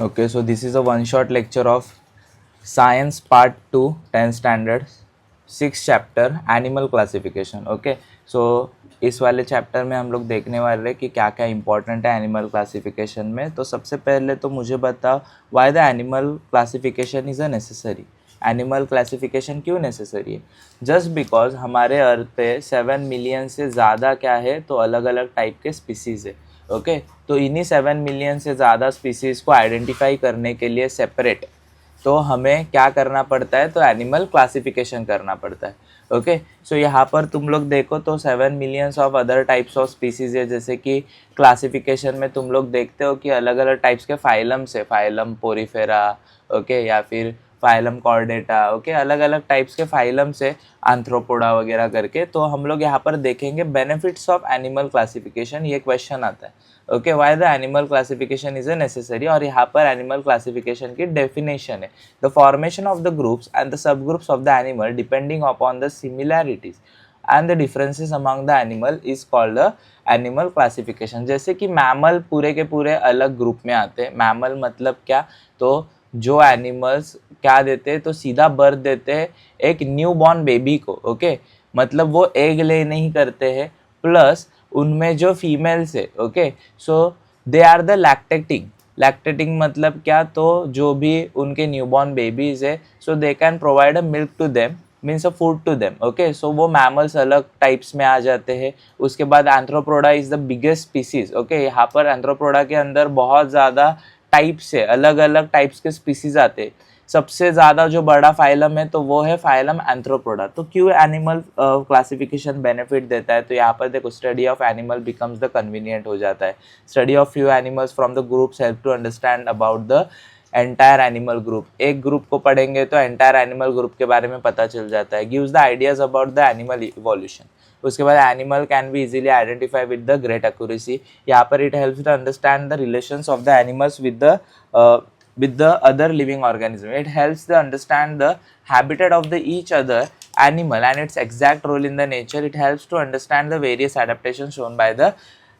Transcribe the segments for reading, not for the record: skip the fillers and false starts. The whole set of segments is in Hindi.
Okay, so this is a one shot lecture of Science Part 2, 10th Standard, 6th Chapter, Animal Classification. Okay, so इस वाले चैप्टर में हम लोग देखने वाले हैं कि क्या क्या इंपॉर्टेंट है एनिमल क्लासिफिकेशन में। तो सबसे पहले तो मुझे बताओ why the animal classification is a necessary. Animal classification क्यों नेसेसरी है? जस्ट बिकॉज हमारे अर्थ पे 7 मिलियन से ज़्यादा क्या है तो अलग अलग टाइप के स्पीसीज़ है। ओके, तो इन्हीं 7 मिलियन से ज़्यादा स्पीसीज़ को आइडेंटिफाई करने के लिए सेपरेट तो हमें क्या करना पड़ता है, तो एनिमल क्लासिफिकेशन करना पड़ता है। ओके, सो यहाँ पर तुम लोग देखो तो 7 millions of other types of species है। जैसे कि क्लासिफिकेशन में तुम लोग देखते हो कि अलग अलग टाइप्स के फाइलम्स है, फाइलम पोरीफेरा, ओके, या फिर फाइलम कॉर्डेटा, ओके, अलग अलग टाइप्स के फाइलम्स है, आंथ्रोपोडा वगैरह करके। तो हम लोग यहाँ पर देखेंगे बेनिफिट्स ऑफ एनिमल क्लासिफिकेशन, ये क्वेश्चन आता है। Okay, why the animal classification is a necessary, और यहाँ पर एनिमल क्लासिफिकेशन की डेफिनेशन है the formation of the groups and the sub groups of the animal depending upon the similarities and the differences among the animal is called the animal classification. जैसे कि मैमल पूरे के पूरे अलग ग्रुप में आते हैं। मैमल मतलब क्या, तो जो एनिमल्स क्या देते हैं, तो सीधा बर्थ देते हैं एक न्यू बॉर्न बेबी को। ओके, मतलब वो एग ले नहीं करते हैं, प्लस उनमें जो फीमेल्स है, okay, so they are the lactating. Lactating मतलब क्या, तो जो भी उनके न्यूबॉर्न बेबीज है, so they can provide a milk to them, means a food to them. Okay, so वो मैमल्स अलग टाइप्स में आ जाते हैं। उसके बाद Arthropoda is the biggest species. Okay, यहाँ पर एंथ्रोपोडा के अंदर बहुत ज़्यादा टाइप्स है, अलग अलग टाइप्स के स्पीसीज आते हैं। सबसे ज़्यादा जो बड़ा फाइलम है तो वो है फाइलम एंथ्रोपोडा। तो क्यों एनिमल क्लासिफिकेशन बेनिफिट देता है, तो यहाँ पर देखो study of animal becomes the convenient हो जाता है। Study of few animals from the groups help to understand about the entire animal group. एक ग्रुप को पढ़ेंगे तो एंटायर एनिमल ग्रुप के बारे में पता चल जाता है। Gives the ideas about the animal evolution. उसके बाद animal can be easily identify with the great accuracy. यहाँ पर it helps to understand the relations of the animals with the other living organism. It helps to understand the habitat of the each other animal and its exact role in the nature. It helps to understand the various adaptations shown by the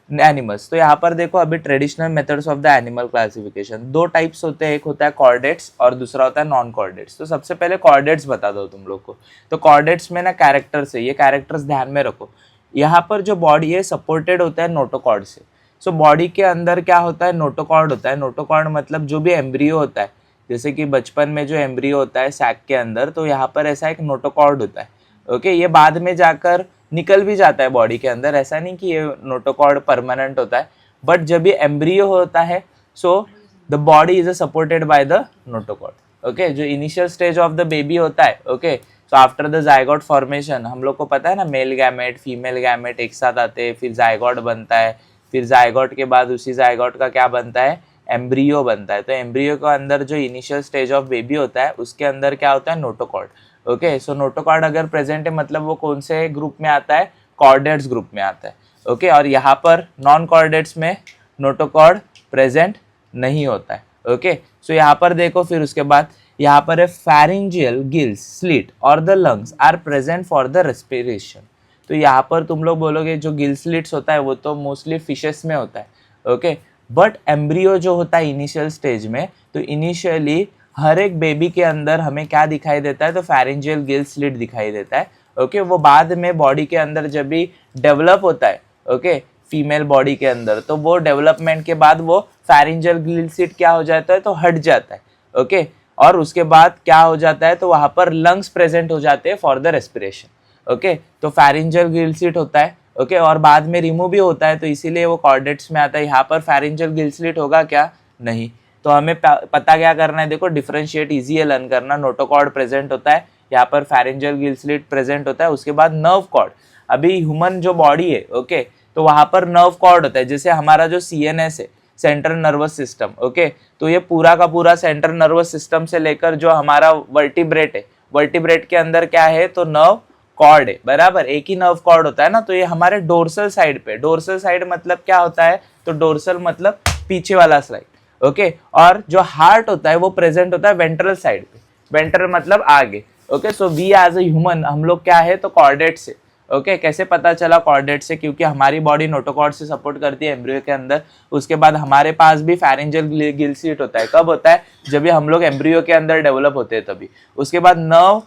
animals. तो यहाँ पर देखो अभी traditional methods of the animal classification दो टाइप्स होते हैं, एक होता है कॉर्डेट्स और दूसरा होता है नॉन कॉर्डेट्स। तो सबसे पहले कॉर्डेट्स बता दो तुम लोग को। तो कॉर्डेट्स में ना कैरेक्टर्स है, ये कैरेक्टर्स ध्यान में रखो। यहाँ पर जो बॉडी है सपोर्टेड होता है नोटोकॉर्ड से। सो बॉडी के अंदर क्या होता है, नोटोकॉर्ड होता है। नोटोकॉर्ड मतलब जो भी एम्ब्रियो होता है, जैसे कि बचपन में जो एम्ब्रियो होता है सैक के अंदर, तो यहाँ पर ऐसा एक नोटोकॉर्ड होता है। ओके, ये बाद में जाकर निकल भी जाता है बॉडी के अंदर, ऐसा नहीं कि ये नोटोकॉर्ड परमानेंट होता है, बट जब ये एम्ब्रियो होता है so the body is supported by the notochord. Okay, जो initial stage of the baby होता है, okay, so after the zygote formation, हम लोग को पता है ना, मेल गैमेट फीमेल गैमेट एक साथ आते हैं, फिर जाइगोट बनता है, फिर जाइगोट के बाद उसी जाइगोट का क्या बनता है, एम्ब्रियो बनता है। तो एम्ब्रियो के अंदर जो इनिशियल स्टेज ऑफ बेबी होता है उसके अंदर क्या होता है, नोटोकॉर्ड। ओके, सो नोटोकॉर्ड अगर प्रेजेंट है मतलब वो कौन से ग्रुप में आता है, कॉर्डेट्स ग्रुप में आता है। ओके, और यहाँ पर नॉन कॉर्डेट्स में नोटोकॉर्ड प्रेजेंट नहीं होता है। ओके, सो यहाँ पर देखो, फिर उसके बाद यहाँ पर है फैरिंजियल गिल्स स्लिट और the lungs are present for the respiration. तो यहाँ पर तुम लोग बोलोगे जो गिल स्लिट्स होता है वो तो मोस्टली फिशेस में होता है। ओके, बट एम्ब्रियो जो होता है इनिशियल स्टेज में, तो इनिशियली हर एक बेबी के अंदर हमें क्या दिखाई देता है, तो फैरिंजियल गिल स्लिट दिखाई देता है। ओके, वो बाद में बॉडी के अंदर जब भी डेवलप होता है, ओके, फीमेल बॉडी के अंदर, तो वो डेवलपमेंट के बाद वो फैरिंजियल गिल स्लिट क्या हो जाता है, तो हट जाता है। ओके, और उसके बाद क्या हो जाता है, तो वहाँ पर लंग्स प्रेजेंट हो जाते हैं फॉर द रेस्पिरेशन। ओके, तो फैरिंजियल गिल स्लिट होता है। ओके, और बाद में रिमूव भी होता है, तो इसीलिए वो कॉर्डेट्स में आता है। यहाँ पर फैरिंजियल गिल स्लिट होगा क्या, नहीं। तो हमें पता क्या करना है, देखो डिफरेंशिएट इजी है लर्न करना। नोटोकॉर्ड प्रेजेंट होता है, यहाँ पर फैरिंजियल गिल स्लिट प्रेजेंट होता है। उसके बाद नर्व कॉर्ड, अभी ह्यूमन जो बॉडी है, ओके, तो वहाँ पर नर्व कॉर्ड होता है। जैसे हमारा जो CNS है, सेंट्रल नर्वस सिस्टम, ओके, तो ये पूरा का पूरा सेंट्रल नर्वस सिस्टम से लेकर जो हमारा वर्टिब्रेट है, वर्टिब्रेट के अंदर क्या है, तो नर्व कॉर्ड है, बराबर, एक ही नर्व कॉर्ड होता है ना। तो ये हमारे डोर्सल साइड पे, डोर्सल साइड मतलब क्या होता है, तो डोर्सल मतलब पीछे वाला साइड। ओके, और जो हार्ट होता है वो प्रेजेंट होता है वेंट्रल साइड पे, वेंट्रल मतलब आगे। Okay, so we as a human हम लोग क्या है, तो कॉर्डेट्स है। ओके कैसे पता चला कॉर्डेट से, क्योंकि हमारी बॉडी नोटोकॉर्ड से सपोर्ट करती है एम्ब्रियो के अंदर। उसके बाद हमारे पास भी फैरिंजियल गिल स्लिट होता है। कब होता है? जब भी हम लोग एम्ब्रियो के अंदर डेवलप होते हैं तभी। उसके बाद nerve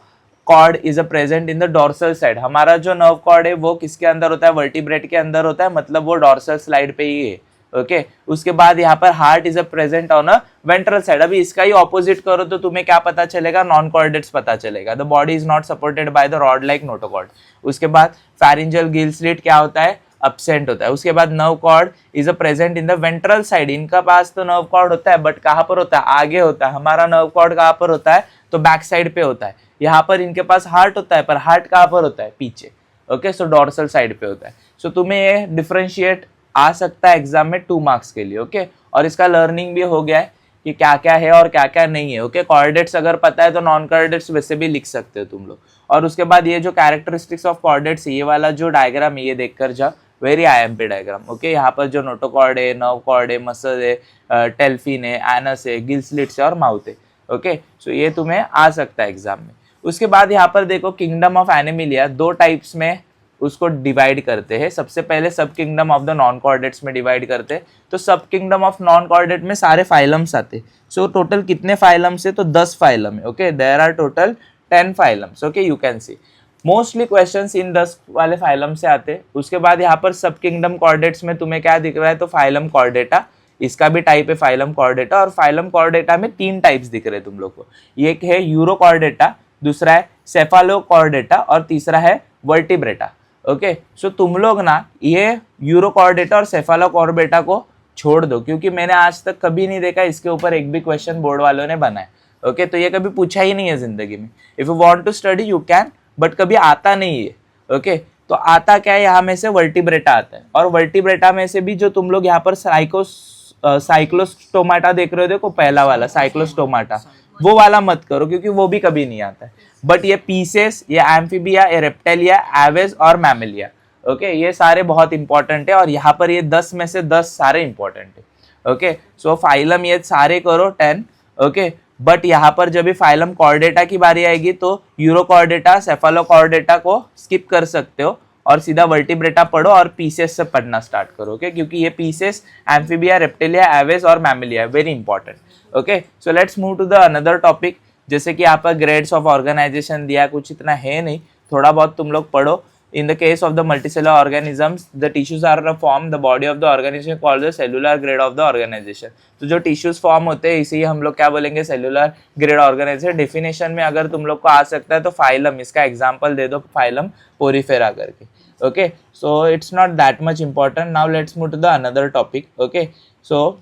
cord is a present in the dorsal side. हमारा जो नर्व कॉर्ड है वो किसके अंदर होता है? वर्टिब्रेट के अंदर होता है, मतलब वो डॉर्सल स्लाइड पे ही है। ओके उसके बाद यहाँ पर heart is a present on a ventral side. अभी इसका ही ऑपोजिट करो तो तुम्हें क्या पता चलेगा? नॉन कॉर्डेट्स पता चलेगा। The body is not supported by the rod like notochord. उसके बाद फैरिंजियल गिल स्लिट क्या होता है? अब्सेंट होता है। उसके बाद nerve cord is a present in the ventral side. इनका पास तो नर्व कॉर्ड होता है बट कहाँ पर होता है? आगे होता है। हमारा नर्व कॉर्ड कहाँ पर होता है? तो बैक साइड पे होता है। यहाँ पर इनके पास हार्ट होता है, पर हार्ट कहाँ पर होता है? पीछे। ओके सो डॉर्सल साइड पे होता है। सो तुम्हें ये डिफरेंशिएट आ सकता है एग्जाम में 2 मार्क्स के लिए। ओके और इसका लर्निंग भी हो गया है कि क्या क्या है और क्या क्या नहीं है। ओके कॉर्डेट्स अगर पता है तो नॉन कॉर्डेट्स वैसे भी लिख सकते हो तुम लोग। और उसके बाद ये जो कैरेक्टरिस्टिक्स ऑफ कॉर्डेट्स, ये वाला जो डायग्राम है ये देखकर जाओ, वेरी आईएमपी डायग्राम। ओके यहाँ पर जो नोटोकॉर्ड है, नर्व कॉर्ड है, मसल है, टेल्फिन है, एनस है, गिल स्लिट्स है और माउथ है। ओके सो ये तुम्हें आ सकता है एग्जाम में। उसके बाद यहाँ पर देखो किंगडम ऑफ एनिमिलिया 2 टाइप्स में उसको डिवाइड करते हैं। सबसे पहले सब kingdom of the non chordates में डिवाइड करते हैं। तो सब किंगडम ऑफ नॉन कॉर्डेट में सारे फाइलम्स आते हैं। सो टोटल कितने फाइलम्स है? तो 10 फाइलम है। Okay there are total 10 phylums. Okay you can see mostly questions in 10 वाले फाइलम से आते हैं। उसके बाद यहाँ पर सब किंगडम कॉर्डेट्स में तुम्हें क्या दिख रहा है? तो फाइलम कॉर्डेटा, इसका भी टाइप है फाइलम कॉर्डेटा। और फाइलम कॉर्डेटा में 3 टाइप्स दिख रहे हैं तुम लोग को। एक है यूरोकॉर्डेटा, दूसरा है सेफालोकॉर्डेटा और तीसरा है वर्टिब्रेटा। ओके सो तुम लोग ना ये यूरोकॉर्डेटा और सेफालोकॉर्डेटा को छोड़ दो, क्योंकि मैंने आज तक कभी नहीं देखा इसके ऊपर एक भी क्वेश्चन बोर्ड वालों ने बनाया। ओके तो ये कभी पूछा ही नहीं है जिंदगी में। If you want to study you can, but कभी आता नहीं है। ओके तो आता क्या है? यहाँ में से वर्टिब्रेटा आता है। और वर्टिब्रेटा में से भी जो तुम लोग यहाँ पर साइक्लोस्टोमाटा देख रहे हो, देखो पहला वाला साइक्लोस्टोमाटा, वो वाला मत करो क्योंकि वो भी कभी नहीं आता है। बट ये पीसेस, ये एम्फीबिया, ये रेप्टेलिया, एवेज और मैमिलिया, ओके ये सारे बहुत इंपॉर्टेंट है। और यहाँ पर ये 10 में से 10 सारे इंपॉर्टेंट है। ओके सो फाइलम ये सारे करो 10। ओके बट यहाँ पर जब भी फाइलम कॉर्डेटा की बारी आएगी तो यूरोकॉर्डेटा, सेफालोकॉर्डेटा को स्किप कर सकते हो और सीधा वर्टिब्रेटा पढ़ो और पीसेस से पढ़ना स्टार्ट करो। ओके क्योंकि ये पीसेस एम्फीबिया, रेप्टिलिया, एवेज और Mammalia very important. Okay so let's move to the another topic. जैसे कि यहाँ पर ग्रेड्स ऑफ ऑर्गेनाइजेशन दिया, कुछ इतना है नहीं, थोड़ा बहुत तुम लोग पढ़ो। In the case of the multicellular organisms, the tissues are formed, the body of the organism called the cellular grade of the organization। तो जो टिश्यूज फॉर्म होते हैं इसे हम लोग क्या बोलेंगे? Cellular grade organisation. डेफिनेशन में अगर तुम लोग को आ सकता है तो फाइलम, इसका एग्जांपल दे दो फाइलम पोरिफेरा करके। Okay so it's not that much important. Now let's move to the another topic. Okay so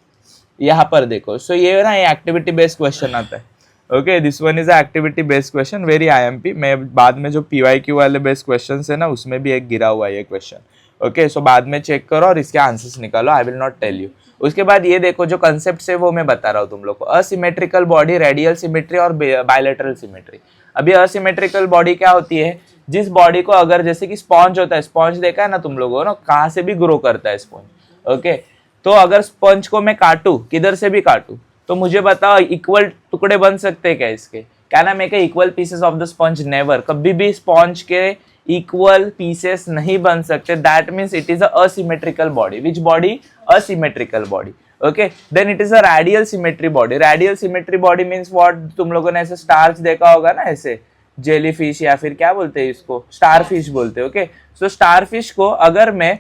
यहाँ पर देखो, सो ये ना ये एक्टिविटी बेस्ड क्वेश्चन आता है। Okay this one is activity based question, very IMP. मैं बाद में जो पीवाईक्यू वाले बेस्ड क्वेश्चन है ना उसमें भी एक गिरा हुआ है ये क्वेश्चन। ओके सो बाद में चेक करो और इसके आंसर्स निकालो, I will not tell you. उसके बाद ये देखो जो कंसेप्ट है वो मैं बता रहा हूँ तुम लोग को। असिमेट्रिकल बॉडी, रेडियल सिमेट्री और बायलैटरल सिमेट्री। अभी असिमेट्रिकल बॉडी क्या होती है? जिस बॉडी को अगर जैसे कि स्पॉन्ज होता है, स्पॉन्ज देखा है ना तुम लोगों ने, कहाँ से भी ग्रो करता है स्पॉन्ज। ओके तो अगर स्पंज को मैं काटूं, किधर से भी काटूं, तो मुझे बताओ इक्वल टुकड़े बन सकते हैं क्या इसके? क्या ना make equal pieces of the sponge? Never, कभी भी स्पंज के इक्वल पीसेस नहीं बन सकते। That means it is a asymmetrical body. Which body? Asymmetrical body. Okay then it is a radial symmetry body. Radial symmetry body means what? तुम लोगों ने ऐसे स्टार्च देखा होगा ना, ऐसे जेलीफिश या फिर क्या बोलते हैं इसको, स्टारफिश बोलते हैं। ओके सो स्टारफिश को अगर मैं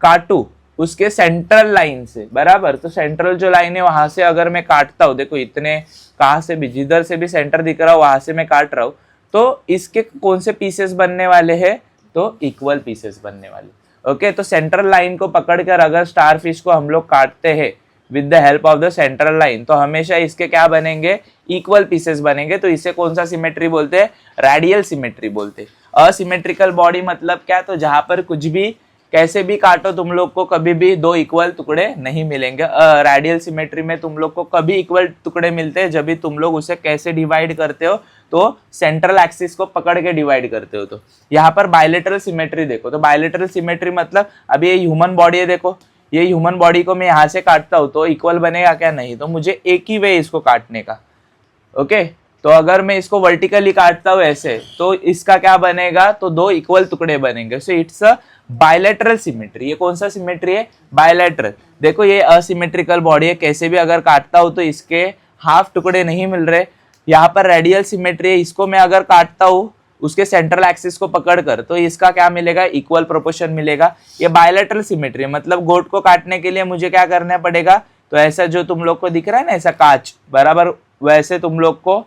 काटूं उसके सेंट्रल लाइन से, बराबर, तो सेंट्रल जो लाइन है वहां से अगर मैं काटता हूँ, देखो इतने कहाँ से भी, जिधर से भी सेंटर दिख रहा हो वहां से मैं काट रहा हूँ, तो इसके कौन से पीसेस बनने वाले हैं? तो इक्वल पीसेस बनने वाले। ओके तो सेंट्रल लाइन को पकड़कर अगर स्टारफिश को हम लोग काटते हैं with the help of the central line, तो हमेशा इसके क्या बनेंगे? इक्वल पीसेस बनेंगे। तो इसे कौन सा सिमेट्री बोलते हैं? रेडियल सिमेट्री बोलते हैं। असिमेट्रिकल बॉडी मतलब क्या? तो जहां पर कुछ भी कैसे भी काटो तुम लोग को कभी भी 2 इक्वल टुकड़े नहीं मिलेंगे। रेडियल सिमेट्री में तुम लोग को कभी इक्वल टुकड़े मिलते हैं जब भी तुम लोग उसे कैसे डिवाइड करते हो? तो सेंट्रल एक्सिस को पकड़ के डिवाइड करते हो। तो यहाँ पर बायलेटरल सिमेट्री देखो, तो बायलेटरल सिमेट्री मतलब अभी ये ह्यूमन बॉडी है, देखो ये ह्यूमन बॉडी को मैं यहाँ से काटता हूँ तो इक्वल बनेगा क्या? नहीं। तो मुझे एक ही वे इसको काटने का। ओके तो अगर मैं इसको वर्टिकली काटता हूँ ऐसे, तो इसका क्या बनेगा, तो दो इक्वल टुकड़े बनेंगे। So it's a bilateral symmetry. ये कौन सा सिमेट्री है, बायलैटरल। देखो ये असिमेट्रिकल बॉडी है, कैसे भी अगर काटता हूं तो इसके हाफ टुकड़े नहीं मिल रहे। यहाँ पर रेडियल सिमेट्री है, इसको मैं अगर काटता हूँ उसके सेंट्रल एक्सिस को पकड़कर, तो इसका क्या मिलेगा, इक्वल प्रोपोर्शन मिलेगा। ये बायलैटरल सिमेट्री है, मतलब गोट को काटने के लिए मुझे क्या करना पड़ेगा, तो ऐसा जो तुम लोग को दिख रहा है ना, ऐसा कांच बराबर, वैसे तुम लोग को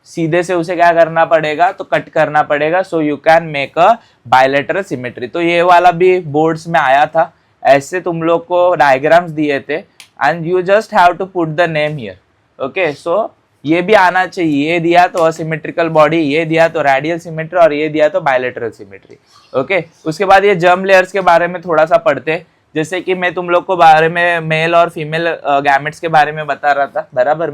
सीधे से उसे क्या करना पड़ेगा, तो कट करना पड़ेगा। So you can make a bilateral symmetry. तो ये वाला भी बोर्ड्स में आया था, ऐसे तुम लोग को डायग्राम्स दिए थे and you just have to put the name here. Okay, so ये भी आना चाहिए। ये दिया तो असिमेट्रिकल बॉडी, ये दिया तो रेडियल सिमेट्री, और ये दिया तो बायलैटरल सिमेट्री। ओके, उसके बाद ये जर्म लेयर्स के बारे में थोड़ा सा पढ़ते। जैसे कि मैं तुम लोग को बारे में मेल और फीमेल गैमेट्स के बारे में बता रहा था, बराबर।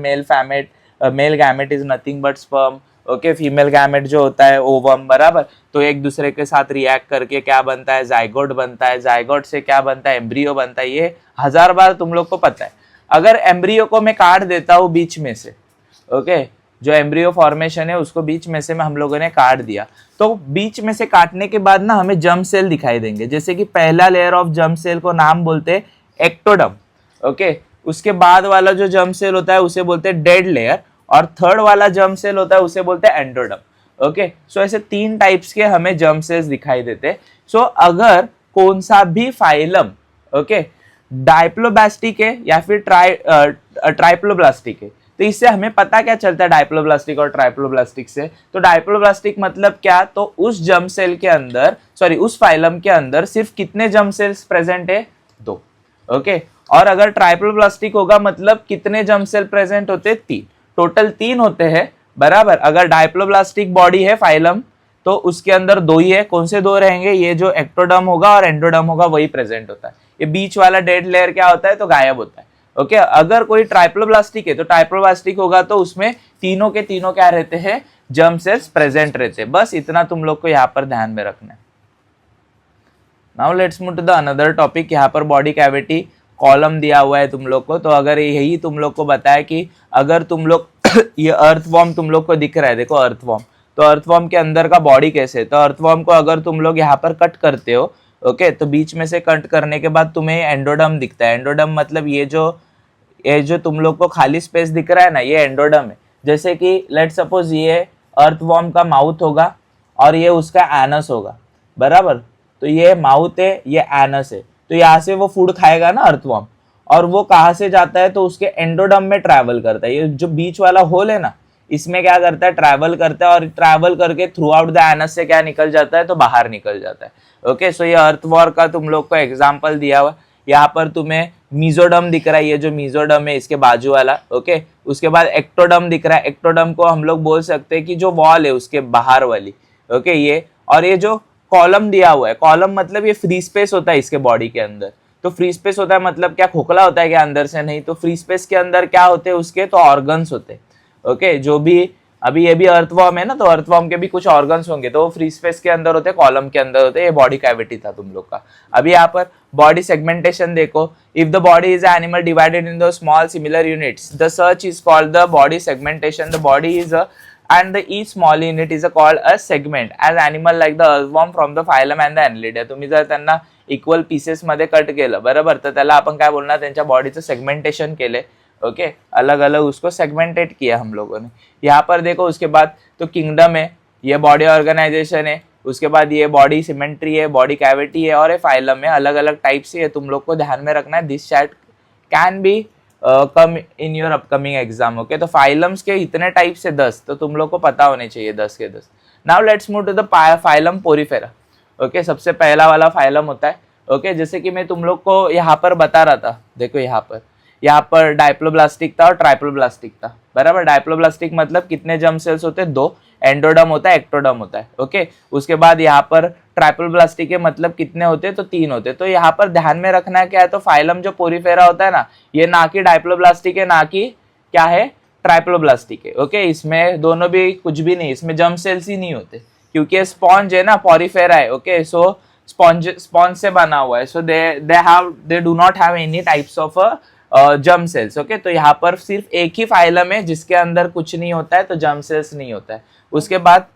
Male gamete is nothing but sperm. Okay, female gamete जो होता है ओवम, बराबर। तो एक दूसरे के साथ रिएक्ट करके क्या बनता है, जाइगोट बनता है। जाइगोट से क्या बनता है, एम्ब्रियो बनता है। ये 1000 बार तुम लोग को पता है। अगर एम्ब्रियो को मैं काट देता हूँ बीच में से, ओके, जो एम्ब्रियो फॉर्मेशन है उसको बीच में से हम लोगों ने काट दिया, तो बीच में से काटने के बाद ना हमें जर्म सेल दिखाई देंगे। जैसे कि पहला लेयर ऑफ जर्म सेल को नाम बोलते हैं एक्टोडर्म। ओके, उसके बाद वाला जो जर्म सेल होता है उसे बोलते हैं डेड लेयर, और थर्ड वाला जर्म सेल होता है उसे बोलते हैं एंडोडर्म। ओके, सो ऐसे 3 टाइप्स के हमें जर्म सेल्स दिखाई देते। सो अगर कौन सा भी फाइलम, ओके, डायप्लोब्लास्टिक है या फिर ट्राइप्लोब्लास्टिक है, तो इससे हमें पता क्या चलता है डायप्लोब्लास्टिक और ट्राइप्लोब्लास्टिक से। तो डायप्लोब्लास्टिक मतलब क्या, तो उस जर्म सेल के अंदर, सॉरी उस फाइलम के अंदर सिर्फ कितने जर्म सेल्स प्रेजेंट है, 2। ओके, और अगर ट्राइप्लोब्लास्टिक होगा मतलब कितने जर्म सेल प्रेजेंट होते, 3। टोटल 3 होते हैं, बराबर। अगर डायप्लोब्लास्टिक बॉडी है फाइलम, तो उसके अंदर 2 ही है। कौन से 2 रहेंगे, ये जो एक्टोडर्म होगा और एंडोडर्म होगा वही प्रेजेंट होता है। ये बीच वाला डेड लेयर क्या होता है, तो गायब होता है। ओके, अगर कोई ट्राइप्लोब्लास्टिक है तो ट्राइप्लोब्लास्टिक होगा तो उसमें तीनों के तीनों क्या रहते हैं, जर्म सेल्स प्रेजेंट रहते हैं। बस इतना तुम लोग को यहाँ पर ध्यान में रखना है। Now let's move to the another topic. यहाँ पर बॉडी कैविटी कॉलम दिया हुआ है तुम लोग को। तो अगर यही तुम लोग को बताया कि अगर तुम लोग ये अर्थवॉर्म तुम लोग को दिख रहा है, देखो अर्थवॉर्म, तो अर्थवॉर्म के अंदर का बॉडी कैसे है, तो अर्थवॉर्म को अगर तुम लोग यहाँ पर कट करते हो, ओके, तो बीच में से कट करने के बाद तुम्हें एंडोडर्म दिखता है। एंडोडर्म मतलब ये जो तुम लोग को खाली स्पेस दिख रहा है ना, ये एंडोडर्म है। जैसे कि लेट सपोज ये अर्थवॉर्म का माउथ होगा और ये उसका एनस होगा, बराबर। तो ये माउथ है, ये एनस है, तो यहाँ से वो फूड खाएगा ना अर्थवॉर्म, और वो कहाँ से जाता है, तो उसके एंडोडर्म में ट्रैवल करता है। ये जो बीच वाला होल है ना, इसमें क्या करता है, ट्रैवल करता है, और ट्रैवल करके थ्रू आउट द एनस से क्या निकल जाता है, तो बाहर निकल जाता है। ओके, सो ये अर्थवॉर्म का तुम लोग को एग्जाम्पल दिया हुआ। यहाँ पर तुम्हें मीजोडर्म दिख रहा है, ये जो मीजोडर्म है इसके बाजू वाला। ओके, उसके बाद एक्टोडर्म दिख रहा है। एक्टोडर्म को हम लोग बोल सकते हैं कि जो वॉल है उसके बाहर वाली। ओके, ये और ये जो कॉलम दिया हुआ है, कॉलम मतलब ये फ्री स्पेस होता है इसके बॉडी के अंदर। तो फ्री स्पेस होता है मतलब क्या, खोखला होता है क्या अंदर से, नहीं। तो फ्री स्पेस के अंदर क्या होते हैं उसके, तो ऑर्गन्स होते हैं। ओके, जो भी अभी ये भी अर्थवॉर्म है ना, तो अर्थवॉर्म के भी कुछ ऑर्गन्स होंगे, तो वो फ्री स्पेस के अंदर होते हैं, कॉलम के अंदर होते हैं। ये बॉडी कैविटी था तुम लोग का। अभी यहाँ पर बॉडी सेगमेंटेशन देखो। If the body is animal divided in the small similar units, the search is called the body segmentation. The body is and the each small unit is called a segment as animal like the earthworm from the phylum and the annelida. तुम्ही जर त्यांना इक्वल पीसेस मध्ये कट केलं, बरोबर, तर त्याला आपण काय बोलणार, त्यांच्या बॉडीचं सेगमेंटेशन केले। ओके, अलग अलग उसको सेगमेंटेड किया हम लोगों ने। यहाँ पर देखो, उसके बाद तो किंगडम है, ये बॉडी ऑर्गेनाइजेशन है, उसके बाद ये बॉडी सिमेट्री है, बॉडी कैविटी है, और ये फाइलम है। अलग अलग टाइप से तुम लोग को ध्यान में रखना है। This chat can be come in your upcoming exam. Okay, तो फाइलम्स के इतने टाइप से 10, तो तुम लोग को पता होने चाहिए 10 के 10। Now let's move to the phylum Porifera. Okay, सबसे पहला वाला फाइलम होता है। ओके, जैसे कि मैं तुम लोग को यहाँ पर बता रहा था, देखो यहाँ पर डायप्लोब्लास्टिक था और ट्राइप्लोब्लास्टिक था, बराबर। डायप्लोब्लास्टिक मतलब कितने जर्म सेल्स होते हैं, 2। एंडोडर्म होता है, एक्टोडर्म होता है। ओके, उसके बाद यहाँ पर ट्राइप्लोब्लास्टिक के मतलब कितने होते हैं, तो 3 होते हैं। तो यहाँ पर ध्यान में रखना है क्या है, तो फाइलम जो पोरीफेरा होता है ना, ये ना कि डायप्लोब्लास्टिक है, ना कि क्या है, ट्राइप्लोब्लास्टिक है। ओके, इसमें दोनों भी कुछ भी नहीं, इसमें जर्म सेल्स ही नहीं होते, क्योंकि स्पॉन्ज है ना, पोरीफेरा है। ओके, सो स्पॉन्ज से बना हुआ है। So they do not have any types of germ cells. Okay, तो यहाँ पर सिर्फ एक ही फाइलम है जिसके अंदर कुछ नहीं होता है, तो जर्म सेल्स नहीं होता है। उसके बाद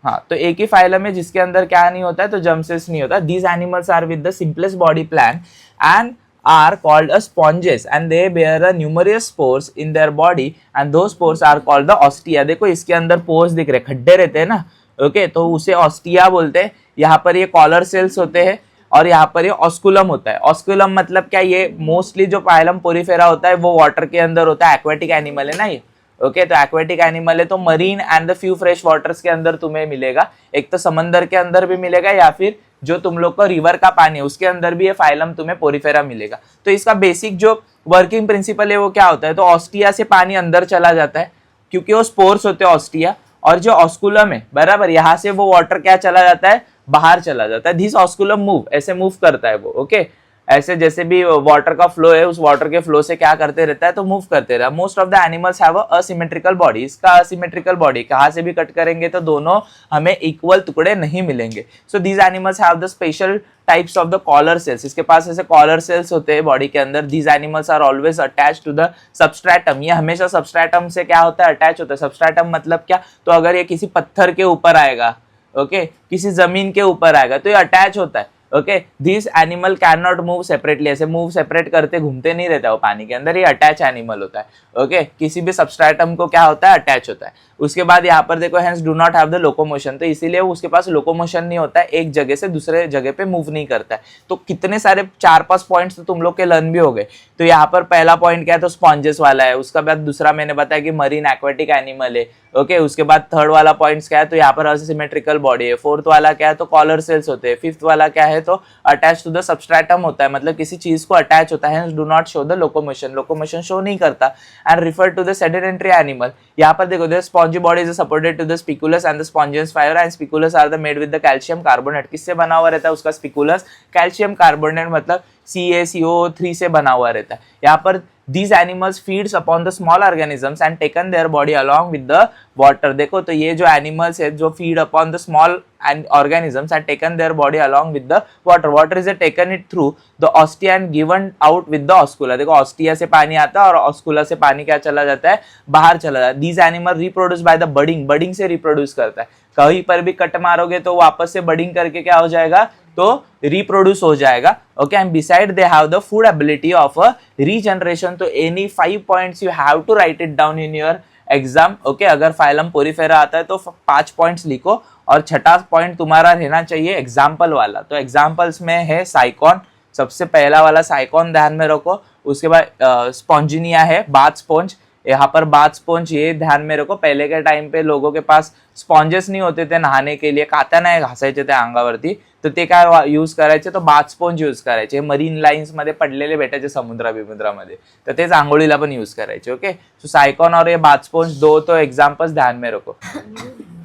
हाँ, तो एक ही फाइलम है जिसके अंदर क्या नहीं होता है, तो जर्म सेल्स नहीं होता। These animals are with the simplest body plan and are called as sponges and they bear a numerous spores in their body and those spores are called the ostia। देखो इसके अंदर पोर्स दिख रहे, खड्डे रहते हैं ना। ओके, तो उसे ऑस्टिया बोलते हैं। यहाँ पर ये कॉलर सेल्स होते हैं और यहाँ पर ये ऑस्कुलम होता है। ऑस्कुलम मतलब क्या, ये मोस्टली जो फाइलम पोरिफेरा होता है वो वाटर के अंदर होता है, एक्वेटिक एनिमल है ना ये। ओके, तो एक्वेटिक एनिमल है, तो marine and the few fresh waters के अंदर तुम्हें मिलेगा। एक तो समंदर के अंदर भी मिलेगा या फिर जो तुम लोग का रिवर का पानी है उसके अंदर भी ये फाइलम तुम्हें पोरिफेरा मिलेगा। तो इसका बेसिक जो वर्किंग प्रिंसिपल है वो क्या होता है, तो ऑस्टिया से पानी अंदर चला जाता है क्योंकि वो स्पोर्स होते हैं ऑस्टिया, और जो ऑस्कुलम है बराबर, यहाँ से वो वाटर क्या चला जाता है, बाहर चला जाता है। दिस ऑस्कुलम मूव, ऐसे मूव करता है वो। ओके, ऐसे जैसे भी वाटर का फ्लो है, उस वाटर के फ्लो से क्या करते रहता है, तो मूव करते रहता है। Most of the animals have a asymmetrical body. इसका असिमेट्रिकल बॉडी, कहाँ से भी कट करेंगे तो दोनों हमें इक्वल टुकड़े नहीं मिलेंगे। So these animals have the special types of the collar cells. इसके पास ऐसे कॉलर सेल्स होते हैं बॉडी के अंदर। These animals are always attach to the substratum. ये हमेशा सबस्ट्रेटम से क्या होता है, अटैच होता है। सबस्ट्रेटम मतलब क्या, तो अगर ये किसी पत्थर के ऊपर आएगा, ओके, किसी जमीन के ऊपर आएगा तो ये अटैच होता है। Okay, this animal can not move separately. ऐसे मूव सेपरेट करते घूमते नहीं रहता वो पानी के अंदर, ये अटैच एनिमल होता है। ओके, किसी भी सबस्ट्रेटम को क्या होता है, अटैच होता है। उसके बाद यहाँ पर देखो, hence do not have the locomotion, तो इसीलिए उसके पास लोकोमोशन नहीं होता है, एक जगह से दूसरे जगह पे मूव नहीं करता है। तो कितने सारे 4-5 पॉइंट्स तो तुम लोग के लर्न भी हो गए। तो यहाँ पर पहला पॉइंट क्या है, तो स्पॉन्जेस वाला है। उसका बाद दूसरा मैंने बताया कि मरीन एक्वेटिक एनिमल है। ओके, उसके बाद थर्ड वाला पॉइंट्स क्या है, तो यहाँ पर असिमेट्रिकल बॉडी है। फोर्थ वाला क्या है, तो कॉलर सेल्स होते हैं। फिफ्थ वाला क्या है, तो अटैच टू द सबस्ट्रेटम होता है, मतलब किसी चीज को अटैच होता है। Do not show the locomotion, locomotion show नहीं करता। And refer to the sedentary animal. यहाँ पर देखो, the spongy body is supported to the spicules and the spongious fibre and spicules are the made with the calcium carbonate. किससे बना हुआ रहता है उसका स्पिकुलस, कैल्शियम कार्बोनेट मतलब CaCO3 से बना हुआ रहता है। यहाँ पर these animals feeds upon the small organisms and taken their body along with the water। देखो, तो ये जो एनिमल्स है जो feed upon the small and organisms and taken their body along with the water। water is taken it through the ostia and given out with the oscula। देखो, ऑस्टिया से पानी आता है और ऑस्कुला से पानी क्या चला जाता है, बाहर चला जाता है। these animal reproduce by the budding, budding से reproduce करता है। कहीं पर भी कट मारोगे तो वापस से बडिंग करके क्या हो जाएगा, तो रिप्रोड्यूस हो जाएगा। Okay, and beside they have the food ability of a regeneration. तो any 5 points you have to write it down in your exam. Okay, अगर फाइलम पोरिफेरा आता है तो 5 पॉइंट्स लिखो और छठा पॉइंट तुम्हारा रहना चाहिए एग्जाम्पल वाला। तो एग्जाम्पल्स में है साइकॉन, सबसे पहला वाला साइकॉन ध्यान में रखो। उसके बाद स्पॉन्जिनिया है, बाथ स्पॉन्ज। यहाँ पर बाथ स्पॉन्ज ये ध्यान में रखो, पहले के टाइम पे लोगों के पास स्पॉन्जेस नाही होते थे नहाने के लिए, काता नाही घासायचे ते अंगावरती, तर ते काय यूज करायचे, तो बाथ स्पॉन्ज यूज करायचे। मरीन लाईन्स मध्ये पडलेले भेटायचे समुद्रामध्ये, तर तेच आंघोळीला पण यूज करायचे। ओके, सो साइकॉन और ये बाथ स्पॉन्ज दो तो एग्जाम्पल्स ध्यान में रखो।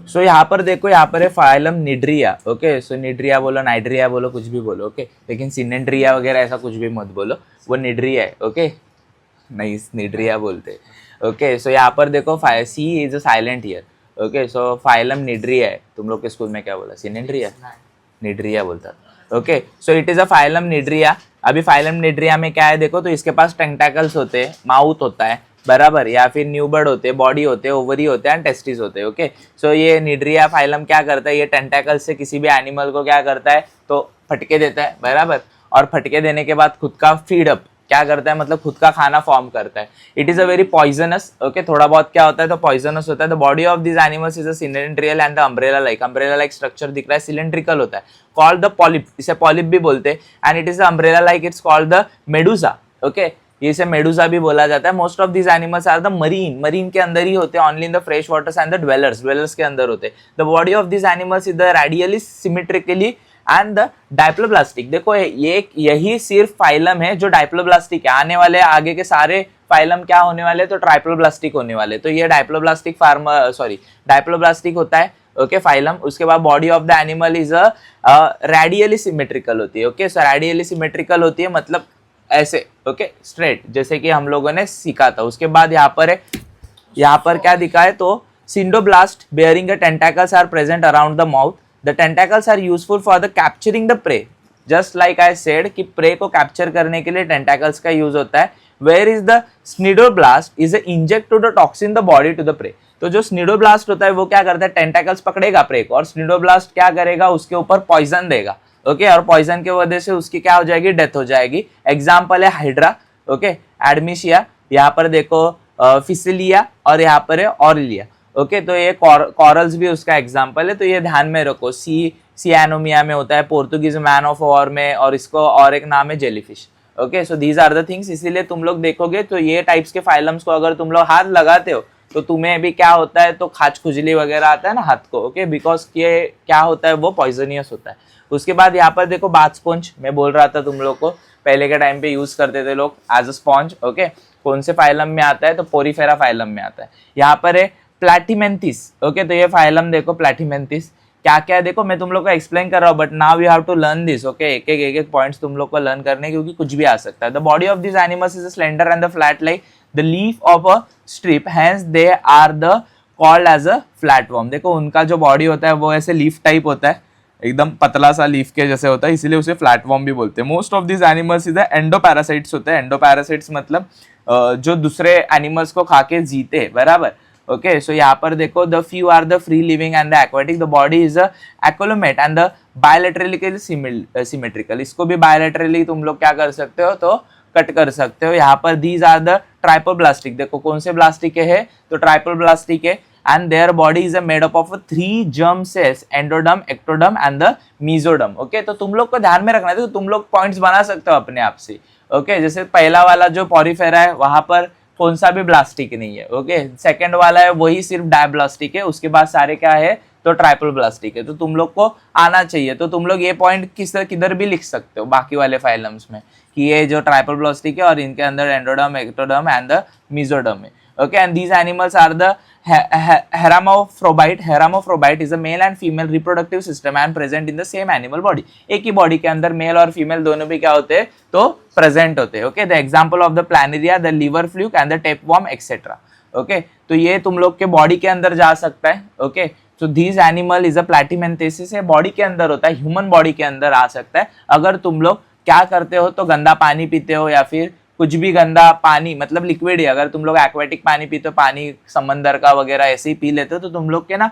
सो यहाँ पर देखो, यहाँ पर है फाइलम निड्रिया। ओके, सो निड्रिया बोलो, नाइड्रिया बोलो, कुछ भी बोलो। ओके, लेकिन सिनेंड्रिया वगैरह ऐसा कुछ भी मत बोलो, वो निड्रिया है। ओके, नहीं निड्रिया बोलते। ओके, सो यहाँ पर देखो, C is a silent here. Okay, so phylum Cnidaria है। तुम लोग के स्कूल में क्या बोला, सिनेंड्रिया, निड्रिया बोलता। Okay, so it is a phylum Cnidaria. अभी फाइलम निड्रिया में क्या है देखो, तो इसके पास टेंटाकल्स होते हैं, माउथ होता है बराबर, या फिर न्यूबर्ड होते हैं, बॉडी होते हैं, ओवरी होते हैं एंड टेस्टिस होते हैं। ओके, सो ये निड्रिया फाइलम क्या करता है, ये टेंटाकल्स से किसी भी एनिमल को क्या करता है, तो फटके देता है बराबर, और फटके देने के बाद खुद का फीड अप क्या करता है, मतलब खुद का खाना फॉर्म करता है। It is a very poisonous. Okay, थोड़ा बहुत क्या होता है, तो पॉइजनस होता है। The body of this animals is a cylindrical and the umbrella like structure दिख रहा है, सिलेंड्रिकल होता है, कॉल्ड द पॉलिप, इसे पॉलिप भी बोलते हैं। And it is umbrella like, it's called the medusa. Okay, इसे मेडुसा भी बोला जाता है। Most of this animals are the marine के अंदर ही होते हैं, only in the fresh waters and the dwellers के अंदर होते हैं। The body of this animals is the radially symmetrically and the diploblastic. देखो, ये यही सिर्फ फाइलम है जो डाइप्लोब्लास्टिक है। आने वाले आगे के सारे फाइलम क्या होने वाले, तो ट्राइप्लोब्लास्टिक होने वाले। तो ये डाइप्लोब्लास्टिक होता है। Okay, phylum. उसके बाद body of the animal is a radially symmetrical होती है। ओके, सो रेडियली सिमेट्रिकल होती है मतलब ऐसे, ओके, स्ट्रेट, जैसे कि हम लोगों ने सीखा था। उसके बाद यहाँ पर है, यहाँ पर क्या दिखा है, तो cnidoblast bearing tentacles are present around the mouth. The tentacles are useful for the capturing the prey। Just like I said कि प्रे को कैप्चर करने के लिए टेंटाकल्स का यूज होता है। Where is the cnidoblast is inject to the toxin the body to the prey. तो जो स्निडोब्लास्ट होता है वो क्या करता है, टेंटाकल्स पकड़ेगा प्रे को और स्निडोब्लास्ट क्या करेगा, उसके ऊपर पॉइजन देगा। ओके, और पॉइजन की वजह से उसकी क्या हो जाएगी, डेथ हो जाएगी। एग्जाम्पल है हाइड्रा, ओके, एडमिशिया, यहाँ पर देखो फिसिलिया और यहाँ पर है ऑरिलिया। ओके, तो ये कॉरल्स भी उसका एग्जाम्पल है, तो ये ध्यान में रखो। सियानोमिया में होता है, पोर्तुगीज मैन ऑफ वॉर में, और इसको और एक नाम है jellyfish. Okay, so these are the things. इसीलिए तुम लोग देखोगे तो ये टाइप्स के फाइलम्स को अगर तुम लोग हाथ लगाते हो तो तुम्हें भी क्या होता है, तो खाज खुजली वगैरह आता है ना हाथ को। ओके, बिकॉज ये क्या होता है, वो पॉइजनियस होता है। उसके बाद यहाँ पर देखो बाथ स्पॉन्ज, मैं बोल रहा था तुम लोग को पहले के टाइम पे यूज करते थे लोग एज अ स्पॉन्ज। ओके, कौन से फाइलम में आता है, तो पोरीफेरा फाइलम में आता है। यहाँ पर है प्लैटिमेंथिस। ओके, तो ये फाइलम देखो प्लैटिमेंथिस क्या क्या है, देखो मैं तुम लोग को एक्सप्लेन कर रहा हूँ, but now you have to learn this. Okay, एक एक पॉइंट्स तुम लोग को लर्न करने, क्योंकि कुछ भी आ सकता है। The body of this animals is slender and the flat like the leaf of a strip, hence they are the called as a flatworm. देखो उनका जो बॉडी होता है वो ऐसे लीफ टाइप होता है, एकदम पतला सा लीफ के जैसे होता है, इसीलिए उसे फ्लैटवर्म भी बोलते हैं। Most of this animals is endoparasites होते हैं। एंडोपैरासाइट्स मतलब जो दूसरे एनिमल्स को खा के जीते हैं, बराबर। ओके, सो यहाँ पर देखो the few are the free living and the aquatic. The body is acoelomate and the bilaterally symmetrical. इसको भी बायलैटरली तुम लोग क्या कर सकते हो, तो कट कर सकते हो। यहाँ पर दीज आर द ट्राइपोब्लास्टिक। देखो कौन से ब्लास्टिक है, तो ट्राइपोब्लास्टिक है। and their body is made up of 3 germ cells, endoderm, ectoderm and the mesoderm. Okay, तो तुम लोग को ध्यान में रखना है, तो तुम लोग पॉइंट्स बना सकते हो अपने आप से। ओके, जैसे पहला वाला जो पॉरीफेरा है वहां पर कौन सा भी ब्लास्टिक नहीं है। ओके, सेकंड वाला है वही सिर्फ डायब्लास्टिक है, उसके बाद सारे क्या है, तो ट्राइपल ब्लास्टिक है। तो तुम लोग को आना चाहिए, तो तुम लोग ये पॉइंट किधर भी लिख सकते हो बाकी वाले फाइलम्स में कि ये जो ट्राइपल ब्लास्टिक है और इनके अंदर endoderm, ectoderm and the mesoderm है। Okay, and these animals are the hermaphrodite. Hermaphrodite is a male and female reproductive system and present in the same animal body. एक ही बॉडी के अंदर मेल और फीमेल दोनों भी क्या होते हैं, तो प्रेजेंट होते हैं। Okay, the example of the Planaria, the liver fluke and the tapeworm etcetera. Okay, तो ये तुम लोग के बॉडी के अंदर जा सकता है। Okay, so these animal is a platymenthesis है, बॉडी के अंदर होता है, ह्यूमन बॉडी के अंदर आ सकता है। अगर तुम लोग क्या करते हो, तो गंदा पानी पीते हो या फिर कुछ भी गंदा पानी, मतलब लिक्विड ही, अगर तुम लोग एक्वेटिक पानी पीते हो, पानी समंदर का वगैरह ऐसे ही पी लेते हो, तो तुम लोग के ना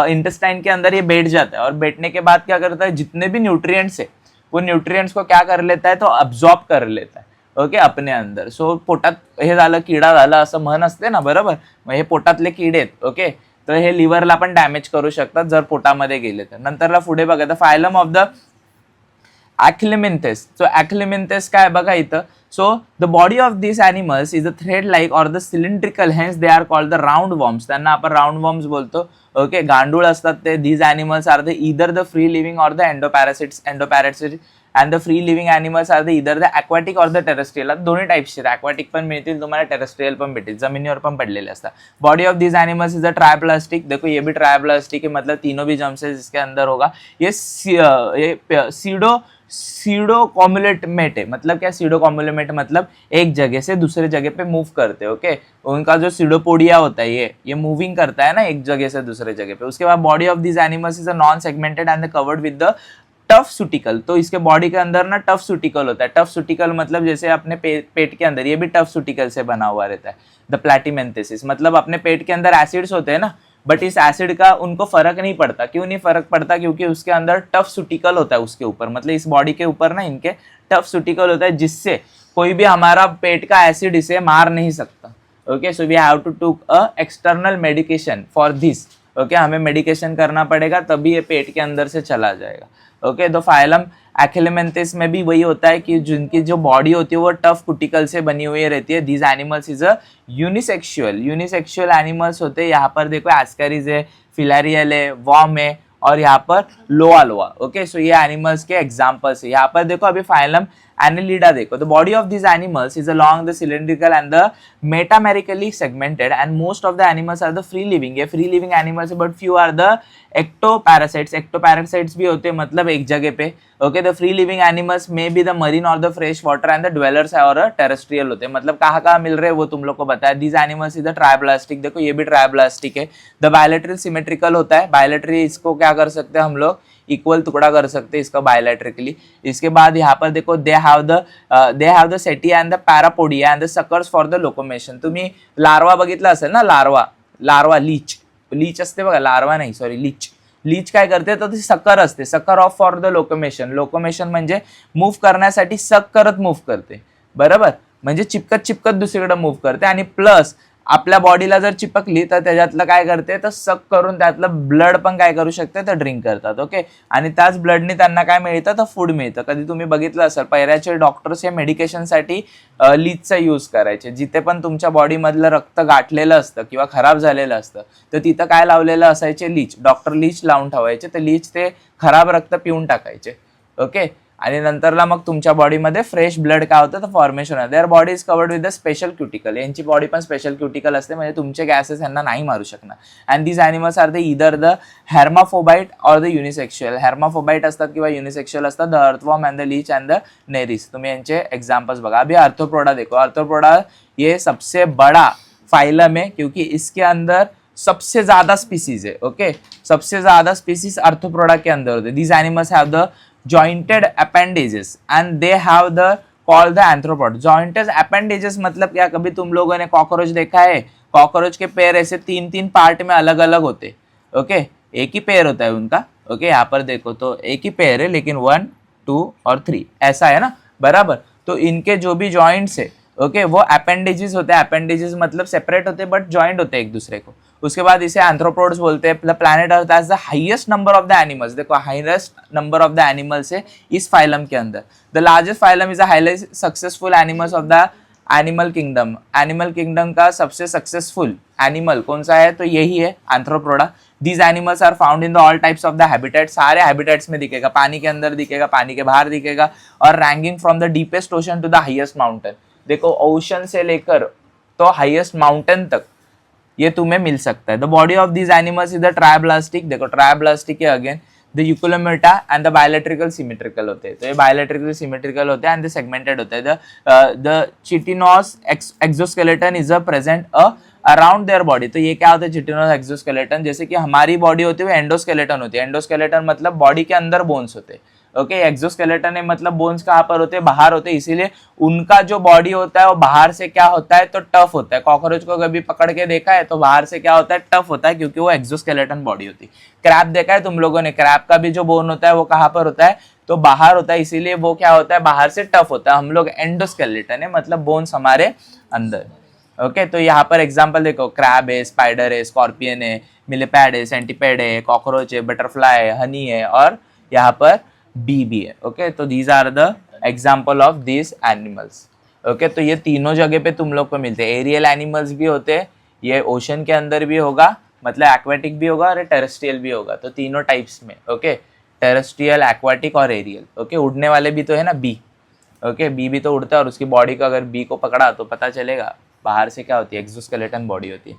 इंटेस्टाइन के अंदर ये बैठ जाता है। और बैठने के बाद क्या करता है, जितने भी न्यूट्रिएंट्स है वो न्यूट्रिएंट्स को क्या कर लेता है, तो अब्सॉर्ब कर लेता है। ओके, अपने अंदर। सो पोटात हे झालं, किडा झाला असं म्हण असते ना, बरोबर। मग हे पोटातले किडे आहेत, ओके, तर हे लिव्हरला पण डॅमेज करू शकतात जर पोटामध्ये गेले तर। नंतरला पुढे बघा, the phylum of the Achelyminthes. So Achelyminthes काय बघा इथं. So the body of these animals is a thread-like or the cylindrical, hence they are called the roundworms. त्यांना आपण roundworms बोलतो. Okay, गांडूळ असतात ते. These animals are the either the free living or the endoparasites. And the free living animals are the either the aquatic or the terrestrial. दोन्ही टाइप्सचे aquatic पण मिळतील तुम्हाला, terrestrial पण भेटेल, जमिनीवर पण पडलेले असतात. Body of this animals is a triploblastic. देखो ये भी ट्राइप्लास्टिक है, मतलब तीनों भी जर्म सेल्स इसके अंदर होगा। ये सीडो कॉम्युलेमेट है, मतलब क्या, सीडो कॉम्युलेमेट मतलब एक जगह से दूसरे जगह पे मूव करते हैं। ओके, उनका जो सीडोपोडिया होता है ये मूविंग करता है ना एक जगह से दूसरे जगह पे। उसके बाद body of this animals is a non segmented and covered with the tough cuticle. तो इसके बॉडी के अंदर ना टफ सुटिकल होता है। टफ सुटिकल मतलब जैसे अपने पेट के अंदर, ये भी टफ सुटिकल से बना हुआ रहता है। द प्लैटिमेंथेसिस मतलब अपने पेट के अंदर एसिड्स होते हैं ना, बट इस एसिड का उनको फर्क नहीं पड़ता। क्यों नहीं फर्क पड़ता? क्योंकि उसके अंदर टफ सुटिकल होता है उसके ऊपर, मतलब इस बॉडी के ऊपर ना इनके टफ सुटिकल होता है, जिससे कोई भी हमारा पेट का एसिड इसे मार नहीं सकता। Okay, so we have to take a external medication for this. Okay, हमें मेडिकेशन करना पड़ेगा, तभी ये पेट के अंदर से चला जाएगा। ओके, तो फाइलम एक्लेमेंथिस में भी वही होता है कि जिनकी जो बॉडी होती है वो टफ कुटिकल से बनी हुई रहती है। These animals is a unisexual animals होते हैं। यहाँ पर देखो एस्कैरिस है, फिलारियल है, वॉर्म है और यहाँ पर लोआ। ओके, सो ये एनिमल्स के एग्जाम्पल्स है। यहाँ पर देखो अभी फाइलम एनेलिडा देखो। The body of this animals is along the cylindrical and the metamerically segmented and most of the animals are the free living. ये फ्री लिविंग एनिमल्स है, but few are the ectoparasites. Ectoparasites भी होते हैं, मतलब एक जगह पे। Okay, the free living animals may be the marine और the fresh water and the dwellers और टेरेस्ट्रियल होते हैं, मतलब कहाँ दीज रहे हैं वो तुम लोग को बताया। These animals is the triploblastic. देखो ये भी ट्राइब्लास्टिक है। द बायलैटरल सिमेट्रिकल होता है। बायलैटरी इसको क्या कर सकते हैं हम लोग, इक्वल टुकड़ा कर सकते हैं इसका बायलैटरिकली। इसके बाद यहाँ पर देखो they have the setae and the parapodia and the suckers for the locomotion. तुम्ही लार्वा बघितला असेल ना, लार्वा लीच असते बघा, लार्वा नाही सॉरी लीच काय करते तर ती सकर असते, sucker of for the locomotion म्हणजे मूव्ह करण्यासाठी सक करत मूव्ह करते, बरोबर, म्हणजे चिपकत दुसरीकडे मूव्ह करते आणि प्लस आपल्या बॉडीला जर चिपकली तर त्याच्यातलं काय करते तर सक करून त्यातलं ब्लड पण काय करू शकते तर ड्रिंक करतात, ओके। आणि त्याच ब्लडने त्यांना काय मिळतं तर फूड मिळतं। कधी तुम्ही बघितलं असेल पहिल्याचे डॉक्टर्स हे मेडिकेशनसाठी लीचचा यूज करायचे, जिथे पण तुमच्या बॉडीमधलं रक्त गाठलेलं असतं किंवा खराब झालेलं असतं तर तिथं काय लावलेलं असायचे लीच, डॉक्टर लीच लावून ठेवायचे, तर लीच ते खराब रक्त पिऊन टाकायचे, ओके। आणि नंतरला मग तुमच्या बॉडीमध्ये फ्रेश ब्लड काय होतं तर फॉर्मेशन होतं। Their body is covered with the special cuticle, यांची बॉडी पण स्पेशल क्युटिकल असते म्हणजे तुमचे गॅसेस यांना नाही मारू शकणार। And these animals are the either the hermaphrodite और द युनिसेक्शुअल, हेर्माफोबाइट असतात किंवा युनिसेक्शुअल असतात, the earthworm and the leech and the Nereis. तुम्ही यांचे एग्जाम्पल्स बघा। अभी आर्थ्रोपोडा देखो, आर्थ्रोपोडा ये सबसे बड़ा फाइलम है क्योंकि इसके अंदर सबसे ज्यादा स्पीसीज है, ओके, सबसे ज्यादा स्पीसीज आर्थ्रोपोडा के अंदर होते। These animals have the jointed appendages and they have the called the arthropod। jointed appendages मतलब क्या, कभी तुम लोगों ने कॉकरोच देखा है, कॉकरोच के पैर ऐसे 3-3 पार्ट में अलग अलग होते, ओके, एक ही पैर होता है उनका, ओके। यहाँ पर देखो तो एक ही पैर है लेकिन 1, 2 और 3 ऐसा है ना, बराबर। तो इनके जो भी जॉइंट्स है, ओके, वो अपेंडेजेस होते हैं। अपेंडेजेस मतलब सेपरेट होते हैं बट जॉइंट होते हैं एक दूसरे को। उसके बाद इसे एंथ्रोपोड्स बोलते हैं। Planet earth has the highest number of the animals, देखो highest number of the animals है इस फाइलम के अंदर। The largest phylum is the highly successful animals of the animal kingdom. Animal kingdom का सबसे सक्सेसफुल एनिमल कौन सा है तो यही है arthropoda. These animals are found in the all types of the habitat, सारे हैबिटेट्स में दिखेगा, पानी के अंदर दिखेगा, पानी के बाहर दिखेगा, और ranking from the deepest ocean to the highest mountain. देखो ओशन से लेकर तो हाईएस्ट माउंटेन तक ये तुम्हें मिल सकता है। The body of these animals is the triploblastic, देखो ट्रायब्लास्टिक है again, the eucoelomata and the bilateral symmetrical होते हैं, तो ये बायलैटरिकल सिमेट्रिकल होते हैं एंड द सेगमेंटेड होते हैं। The chitinous exoskeleton is a present around their body, तो ये क्या होता है चिटिनोस एक्सोस्केलेटन, जैसे कि हमारी बॉडी होती है वो एंडोस्केलेटन होती है। एंडोस्केलेटन मतलब बॉडी के अंदर बोन्स होते हैं, ओके। एक्सोस्केलेटन है मतलब बोन्स कहाँ पर होते हैं, बाहर होते हैं, इसीलिए उनका जो बॉडी होता है वो बाहर से क्या होता है तो टफ होता है। कॉकरोच को कभी पकड़ के देखा है तो बाहर से क्या होता है टफ होता है क्योंकि वो एक्सोस्केलेटन बॉडी होती है। क्रैब देखा है तुम लोगों ने, क्रैब का भी जो बोन होता है वो कहाँ पर होता है तो बाहर होता है, इसीलिए वो क्या होता है बाहर से टफ होता है। हम लोग एंडोस्केलेटन है मतलब बोन्स हमारे अंदर, ओके। तो यहाँ पर एग्जाम्पल देखो, क्रैब है, स्पाइडर है, स्कॉर्पियन है, मिलीपैड है, सेंटीपेड है, कॉकरोच है, बटरफ्लाई है, हनी है, और यहाँ पर बी भी है, ओके। तो these are the example of these animals, okay. तो ये तीनों जगह पे तुम लोग को मिलते हैं। एरियल एनिमल्स भी होते हैं, ये ओशन के अंदर भी होगा, मतलब एक्वेटिक भी होगा और टेरेस्ट्रियल भी होगा, तो तीनों टाइप्स में, ओके, टेरेस्ट्रियल, एक्वेटिक और एरियल, ओके। उड़ने वाले भी तो है ना बी, ओके, बी भी तो उड़ता है, और उसकी बॉडी का अगर बी को पकड़ा तो पता चलेगा बाहर से क्या होती है एक्सोस्केलेटन बॉडी होती है,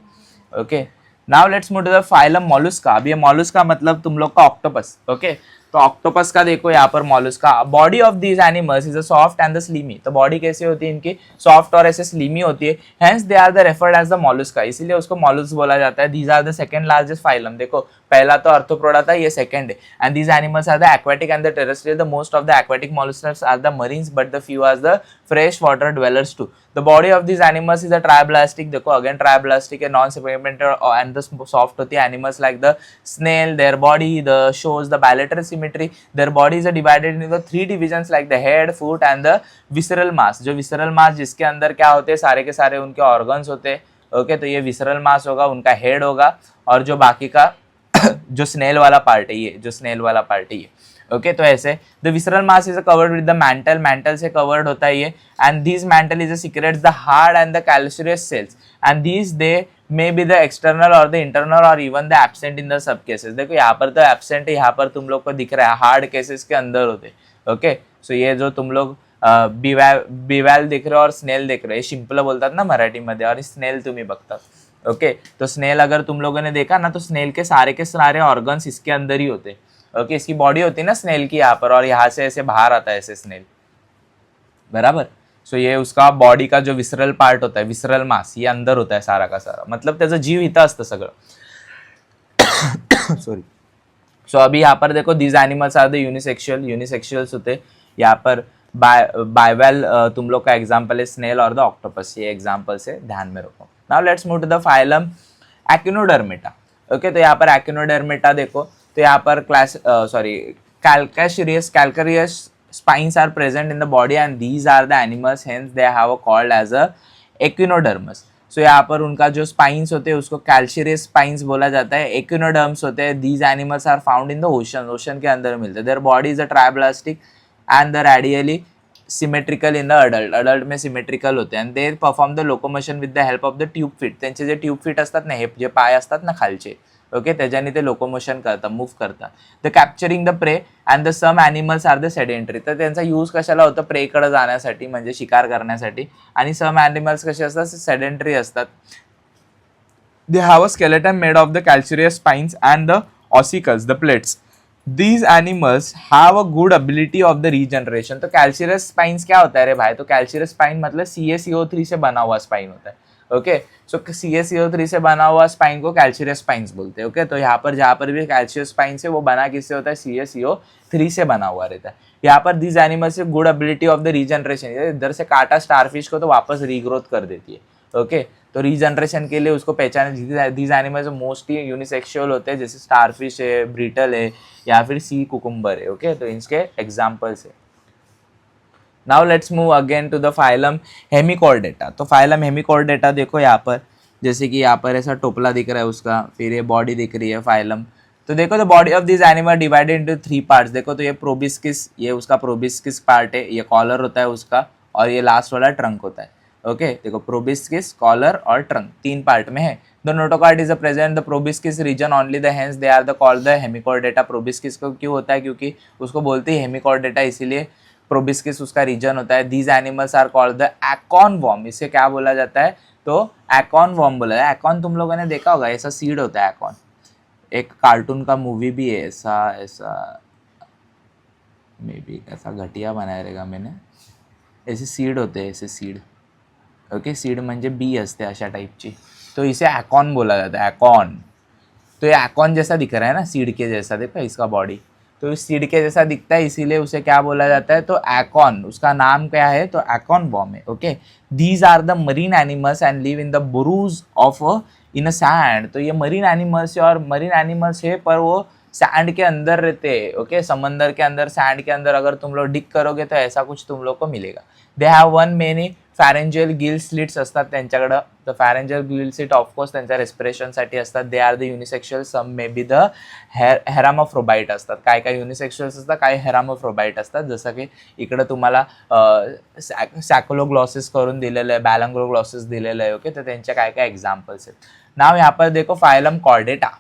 okay. Now let's move to the phylum Mollusca. अब ये मॉलुस्का मतलब तुम लोग का ऑक्टोपस, ओके। तो ऑक्टोपस का देखो यहाँ पर Mollusca, body of these animals is a soft and the slimy, तो बॉडी कैसे होती है इनकी सॉफ्ट और ऐसे स्लीमी होती है, hence they are the referred as the Mollusca, इसीलिए उसको मॉलुस्क बोला जाता है। These are the second largest phylum, देखो पहला तो आर्थ्रोपोडा था, ये सेकंड है। And these animals are the aquatic and the terrestrial, the most of the aquatic molluscs are the marines but the few are the fresh water dwellers too. The body of these animals is a trioblastic, देखो again trioblastic है, non-segmented and the soft होती है। Animals like the snail, their body the shows the bilateral symmetry, their bodies are divided into the 3 divisions like the head, foot and the visceral mass। जो visceral mass जिसके अंदर क्या होते हैं सारे के सारे उनके organs होते हैं, ओके। तो ये visceral mass होगा, उनका head होगा, और जो बाकी का जो स्नेल वाला पार्ट है, ये जो स्नेल वाला पार्ट है ये, ओके। तो ऐसे the visceral mass is covered with the mantle, mantle से कवर्ड होता है ये। And this mantle is secretes the hard and the calcareous shells, and this they may be the external और द इंटरनल और even the absent in the sub cases. देखो यहाँ पर तो एब्सेंट है, यहाँ पर तुम लोग को दिख रहा है हार्ड केसेस के अंदर होते, ओके। सो ये जो तुम लोग बिवॅल दिख रहे हो और स्नेल दिख रहे हो, शिंपल बोलतात ना मराठीमध्ये, और स्नेल तुम्ही बघतात, ओके। तो स्नेल अगर तुम लोगों ने देखा ना तो स्नेल के सारे ऑर्गन्स इसके अंदर ही होते, ओके। इसकी बॉडी होती है ना स्नेल की यहाँ पर, और यहाँ से ऐसे बाहर आता है ऐसे स्नेल, बराबर। सो ये उसका बॉडी का जो विसरल पार्ट होता है, विसरल मास, ये अंदर होता है सारा का सारा, मतलब त्याचं जीव इथं असतं सगळं, सॉरी। सो अभी यहाँ पर देखो these animals are the unisexuals होते। यहाँ पर बायवेल तुम लोग का एग्जाम्पल है स्नेल और द ऑक्टोपस, ये एग्जाम्पल से ध्यान में रखो। Now let's move to the phylum Echinodermata. Okay, तो यहाँ पर एक्टिनोडर्मेटा देखो, तो यहाँ पर calcareous spines are present in the body and these are the animals, hence they have called as a echinoderms। सो यहाँ पर उनका जो स्पाइन्स होते हैं उसको कैल्शियस स्पाइन्स बोला जाता है। एक्विनोडर्म्स होते हैं, these animals are found in the ocean के अंदर मिलते हैं। Their body is a triploblastic and the radially symmetrical in the adult में सिमेट्रिकल होते हैं। They perform the locomotion with the help of the tube feet. त्यांचे जे ट्यूब फीट असतात ना, हे जे पाय असतात ना खालचे, ओके, त्याच्याने ते लोकोमोशन करतात, मूव्ह करतात। The capturing the prey and the some animals are the sedentary. तर त्यांचा यूज कशाला होतं, प्रेकडे जाण्यासाठी म्हणजे शिकार करण्यासाठी, आणि सम ॲनिमल्स कसे असतात, सेडेंटरी असतात। They have a skeleton made of the calcareous spines and the ossicles, the plates. These animals have a good ability of the regeneration। तो कैल्शियस स्पाइन्स क्या होता है रे भाई, तो कैल्शियस स्पाइन मतलब CaCO3 से बना हुआ स्पाइन होता है। ओके, सो CaCO3 से बना हुआ स्पाइन को कैल्शियस स्पाइन्स बोलते हैं। ओके, तो यहाँ पर जहाँ पर भी कैल्शियस स्पाइन्स है वो बना किससे होता है, CaCO3 से बना हुआ रहता है। यहाँ पर दीज एनिमल्स से good ability of the regeneration, इधर से काटा स्टारफिश को तो वापस रीग्रोथ कर देती है। ओके, तो रीजनरेशन के लिए उसको पहचाने। दीज एनिमल्स मोस्टली यूनिसेक्सुअल होते हैं, जैसे स्टारफिश है, ब्रीटल है, या फिर सी कुकुम्बर है। ओके, तो इसके एग्जाम्पल्स है। Now let's move again to the phylum Hemichordata. तो फाइलम हेमिकॉर्डेटा देखो यहाँ पर, जैसे कि यहाँ पर ऐसा टोपला दिख रहा है उसका, फिर ये बॉडी दिख रही है फाइलम। तो देखो the body of this animal divided into 3 parts. देखो तो ये प्रोबिस्किस, ये उसका प्रोबिस्किस पार्ट है, ये कॉलर होता है उसका, और ये लास्ट वाला ट्रंक होता है। ओके, देखो प्रोबिस्किस, कॉलर और ट्रंक 3 पार्ट में है। The notochord is present the proboscis region only, the hence they are the called the Hemichordata. Proboscis को क्यों होता है, क्योंकि उसको बोलते हैं हेमिकॉर्डेटा, इसीलिए प्रोबिस्किस उसका रीजन होता है। These animals are called the acorn worm. इसे क्या बोला जाता है, तो एकॉन वॉर्म बोला जाता है। एकॉन तुम लोगों ने देखा होगा, ऐसा सीड होता है एकॉन, एक कार्टून का मूवी भी है ऐसा मे बी ऐसा घटिया बनाया रहेगा मैंने, ऐसे सीड होते हैं, ऐसे सीड। ओके, सीड म्हणजे बी असते अशा टाइपची, तो इसे एकॉन बोला जाता है, एकॉन। तो ये एकॉन जैसा दिख रहा है ना, सीड के जैसा, देखो इसका बॉडी, तो इस सीड के जैसा दिखता है, इसीलिए उसे क्या बोला जाता है, तो एकॉन। उसका नाम क्या है, तो एकॉन वॉर्म है। Okay, these are the marine animals and live in the burrows of in a sand. तो ये मरीन एनिमल्स है, और मरीन एनिमल्स है पर वो सैंड के अंदर रहते हैं। ओके, समंदर के अंदर, सैंड के अंदर अगर तुम लोग डिग करोगे तो ऐसा कुछ तुम लोग को मिलेगा। They have one many pharyngeal gill slits असतात त्यांच्याकडं। The pharyngeal gill slit of course त्यांच्या रेस्पिरेशनसाठी असतात। They are the unisexual, some may be the hermaphrodite असतात। काय काय युनिसेक्शुअल्स असतात, काय हेरामोफ्रोबाइट असतात। जसं की इकडं तुम्हाला सॅकोलोग्लॉसिस करून दिलेलं आहे, बॅलंग्लोग्लॉसिस दिलेलं आहे। ओके, तर त्यांच्या काय काय एक्झाम्पल्स आहेत। नाव यहाँ पर देखो फाइलम कॉर्डेटा।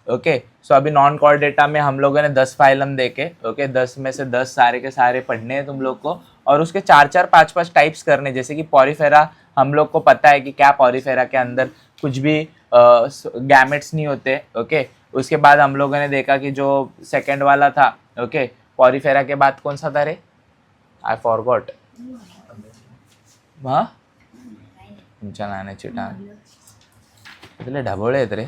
ओके, सो अभी नॉन कॉर्डेटा में हम लोगों ने 10 फाइलम देखे। ओके, 10 में से 10 सारे के सारे पढ़ने हैं तुम लोग को, और उसके 4-4, 5-5 टाइप्स करने। जैसे कि पॉरीफेरा, हम लोग को पता है कि क्या पॉरीफेरा के अंदर कुछ भी गैमेट्स नहीं होते। ओके, उसके बाद हम लोगों ने देखा कि जो सेकंड वाला था, ओके, पॉरीफेरा के बाद कौन सा था रे, आई फॉरगॉट। हाँ, तुमच्या नाण्याची टांग इतने ढबोळे आहेत रे।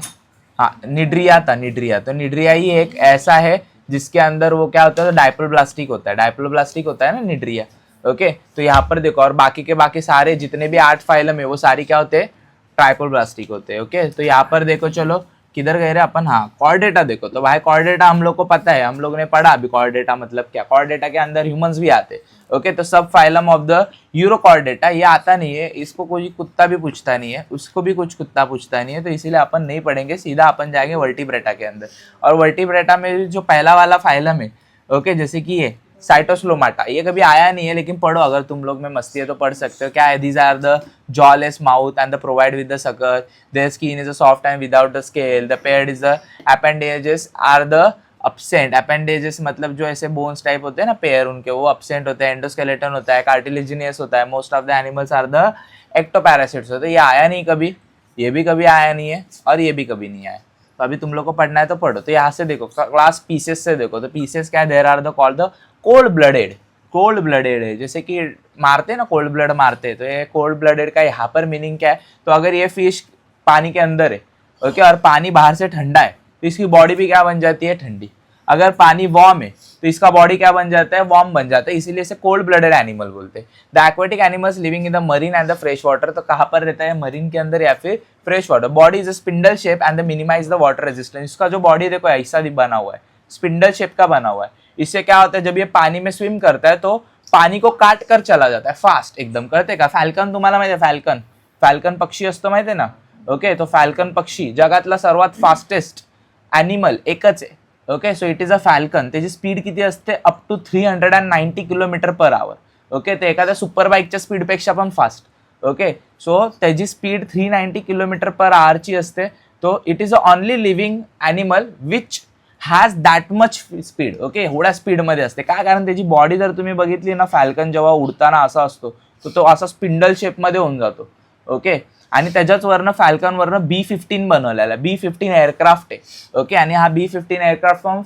हाँ, निड्रिया था, निड्रिया। तो निड्रिया ही एक ऐसा है जिसके अंदर वो क्या होता है, तो डायप्लोब्लास्टिक होता है, डायप्लोब्लास्टिक होता है ना निड्रिया। ओके, तो यहाँ पर देखो, और बाकी के बाकी सारे जितने भी 8 फाइलम है वो सारी क्या होते हैं, ट्राइप्लोब्लास्टिक होते हैं। ओके, तो यहाँ पर देखो, चलो किधर गए रे अपन, हाँ कॉर्डेटा देखो। तो भाई कॉर्डेटा हम लोग को पता है, हम लोग ने पढ़ा अभी कॉर्डेटा मतलब क्या। कॉर्डेटा के अंदर ह्यूमंस भी आते। ओके, तो सब फाइलम ऑफ द यूरोकॉर्डेटा, ये आता नहीं है, इसको कोई कुत्ता भी पूछता नहीं है, उसको भी कुछ कुत्ता पूछता नहीं है, तो इसीलिए अपन नहीं पढ़ेंगे, सीधा अपन जाएंगे वर्टिब्रेटा के अंदर। और वर्टिब्रेटा में जो पहला वाला फाइलम है, ओके, जैसे कि ये साइटोस्लोमाटा, ये कभी आया नहीं है, लेकिन पढ़ो, अगर तुम लोग में मस्ती है तो पढ़ सकते हो। क्या है, these are the jawless mouth and the provide with the sucker, their skin is a soft and without the scale, the paired is the appendages are the absent. Appendages मतलब जो ऐसे बोन्स टाइप होते हैं ना पेयर, उनके वो अपसेंट होते हैं। एंडोस्केलेटन होता है, कार्टिलेजिनियस होता है। Most of the animals are the ectoparasites होते हैं। ये आया नहीं कभी, ये भी कभी आया नहीं है, और ये भी कभी नहीं आया। तो अभी तुम लोग को पढ़ना है तो पढ़ो। तो यहाँ से देखो, क्लास पीसेस से देखो, तो पीसेस क्या है, there are the called the cold blooded. Cold blooded है, जैसे कि मारते हैं ना, कोल्ड ब्लड मारते हैं, तो ये कोल्ड ब्लडेड का यहाँ पर मीनिंग क्या है, तो अगर ये फिश पानी के अंदर है, ओके, और पानी बाहर से ठंडा है, तो इसकी बॉडी भी क्या बन जाती है, ठंडी। अगर पानी वार्म है तो इसका बॉडी क्या बन जाता है, वार्म बन जाता है, इसीलिए इसे कोल्ड ब्लडेड एनिमल बोलते हैं। The aquatic animals living in the marine and the fresh water, तो कहाँ पर रहता है, मरीन के अंदर या फिर fresh water. Body is a spindle shape and the minimize the water resistance, इसका जो बॉडी देखो ऐसा बना हुआ है, स्पिंडल शेप का बना हुआ है। इससे क्या होता है, जब ये पानी में स्विम करता है तो पानी को काट कर चला जाता है फास्ट एकदम, करते का। फॅल्कन तुम्हाला माहिती आहे, फॅल्कन, फॅल्कन पक्षी असतो माहिती आहे ना, ओके। तो फॅल्कन पक्षी जगातला सर्वात फास्टेस्ट ॲनिमल एकच आहे, okay. So it is a falcon, त्याची स्पीड किती असते, up to 390 kilometre per hour, okay. ते एखाद्या सुपर बाईकच्या स्पीडपेक्षा पण फास्ट, ओके। सो त्याची स्पीड 390 किलोमीटर पर आवरची असते, तो it is a only living animal which has that much speed, okay. एवढ्या स्पीडमध्ये असते का, कारण त्याची बॉडी जर तुम्ही बघितली ना, फॅल्कन जेव्हा उडताना असा असतो, तो असा स्पिंडल शेपमध्ये होऊन जातो, ओके। आणि त्याच्याच वरनं फॅल्कनवरनं B-15 बनवलेला आहे, B-15 एअरक्राफ्ट आहे, ओके। आणि हा B-15 एअरक्राफ्ट पण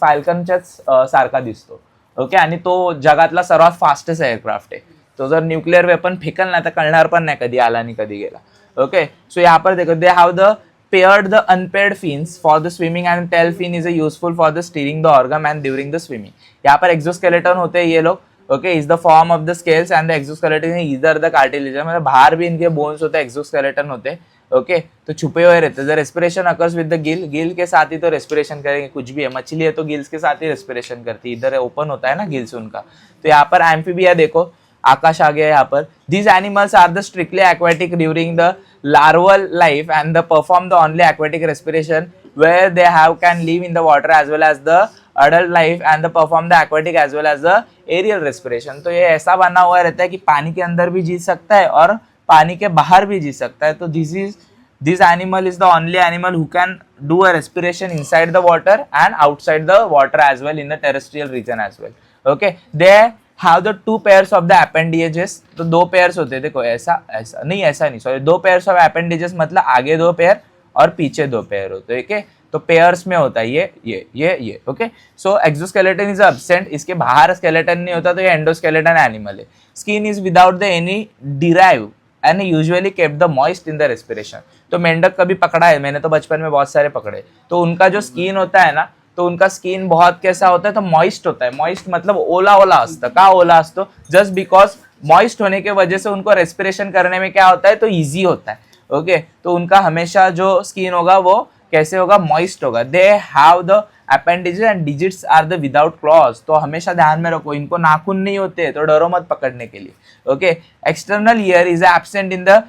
फॅल्कनच्याच सारखा दिसतो, ओके। आणि तो जगातला सर्वात फास्टेस्ट एअरक्राफ्ट आहे। तो जर न्यूक्लिअर वेपन फेकल ना तर कळणार पण नाही कधी आला आणि कधी गेला, ओके। सो यहाँ पर देखो, they have the paired the unpaired fins for the swimming and tail fin is useful for the steering the organ and during the swimming। यहाँ पर exoskeleton होते हैं ये लोग, okay, is the form of the scales and the exoskeleton is either the cartilage, मतलब बाहर भी इनके bones होते हैं, exoskeleton होते हैं, ओके। तो छुपे हुए रहते हैं। The respiration occurs with the gill, Gill के साथ ही तो respiration करेंगे, कुछ भी है, मछली है तो गिल्स के साथ ही respiration करती है, इधर ओपन होता है ना गिल्स उनका। तो यहाँ पर एम्फीबिया देखो, आकाश आ गया यहाँ पर। These animals are the strictly aquatic during the larval life and the perform the only aquatic respiration where they have can live in the water as well as the adult life and the perform the aquatic as well as the aerial respiration। तो ये ऐसा बना हुआ रहता है कि पानी के अंदर भी जी सकता है और पानी के बाहर भी जी सकता है। तो this animal is the only animal who can do a respiration inside the water and outside the water as well in the terrestrial region as well, okay। They have the two pairs of the appendages, तो दो पेयर्स होते हैं, देखो ऐसा नहीं, सॉरी, दो पेयर्स ऑफ appendages मतलब आगे दो पेयर और पीछे दो पेयर होते हैं, ओके। तो पेयर्स में होता है ये, okay. So exoskeleton is absent, इसके बाहर स्केलेटन नहीं होता, तो ये एंडोस्केलेटन एनिमल है। Skin is without the any derive and usually kept the moist in the respiration. तो मेंढक कभी पकड़ा है मैंने, तो बचपन में बहुत सारे पकड़े, तो उनका जो स्किन होता है ना, तो उनका स्किन बहुत कैसा होता है, तो मॉइस्ट होता है। मॉइस्ट मतलब ओला ओला असतं, का ओला असतो, जस्ट बिकॉज मॉइस्ट होने के वजह से उनको रेस्पिरेशन करने में क्या होता है, तो ईजी होता है, ओके। तो उनका हमेशा जो स्किन होगा वो कैसे होगा, मॉइस्ट होगा। They have the appendages and digits are the without claws, तो हमेशा ध्यान में रखो इनको नाखून नहीं होते, तो डरो मत पकड़ने के लिए, okay. External ear is absent in the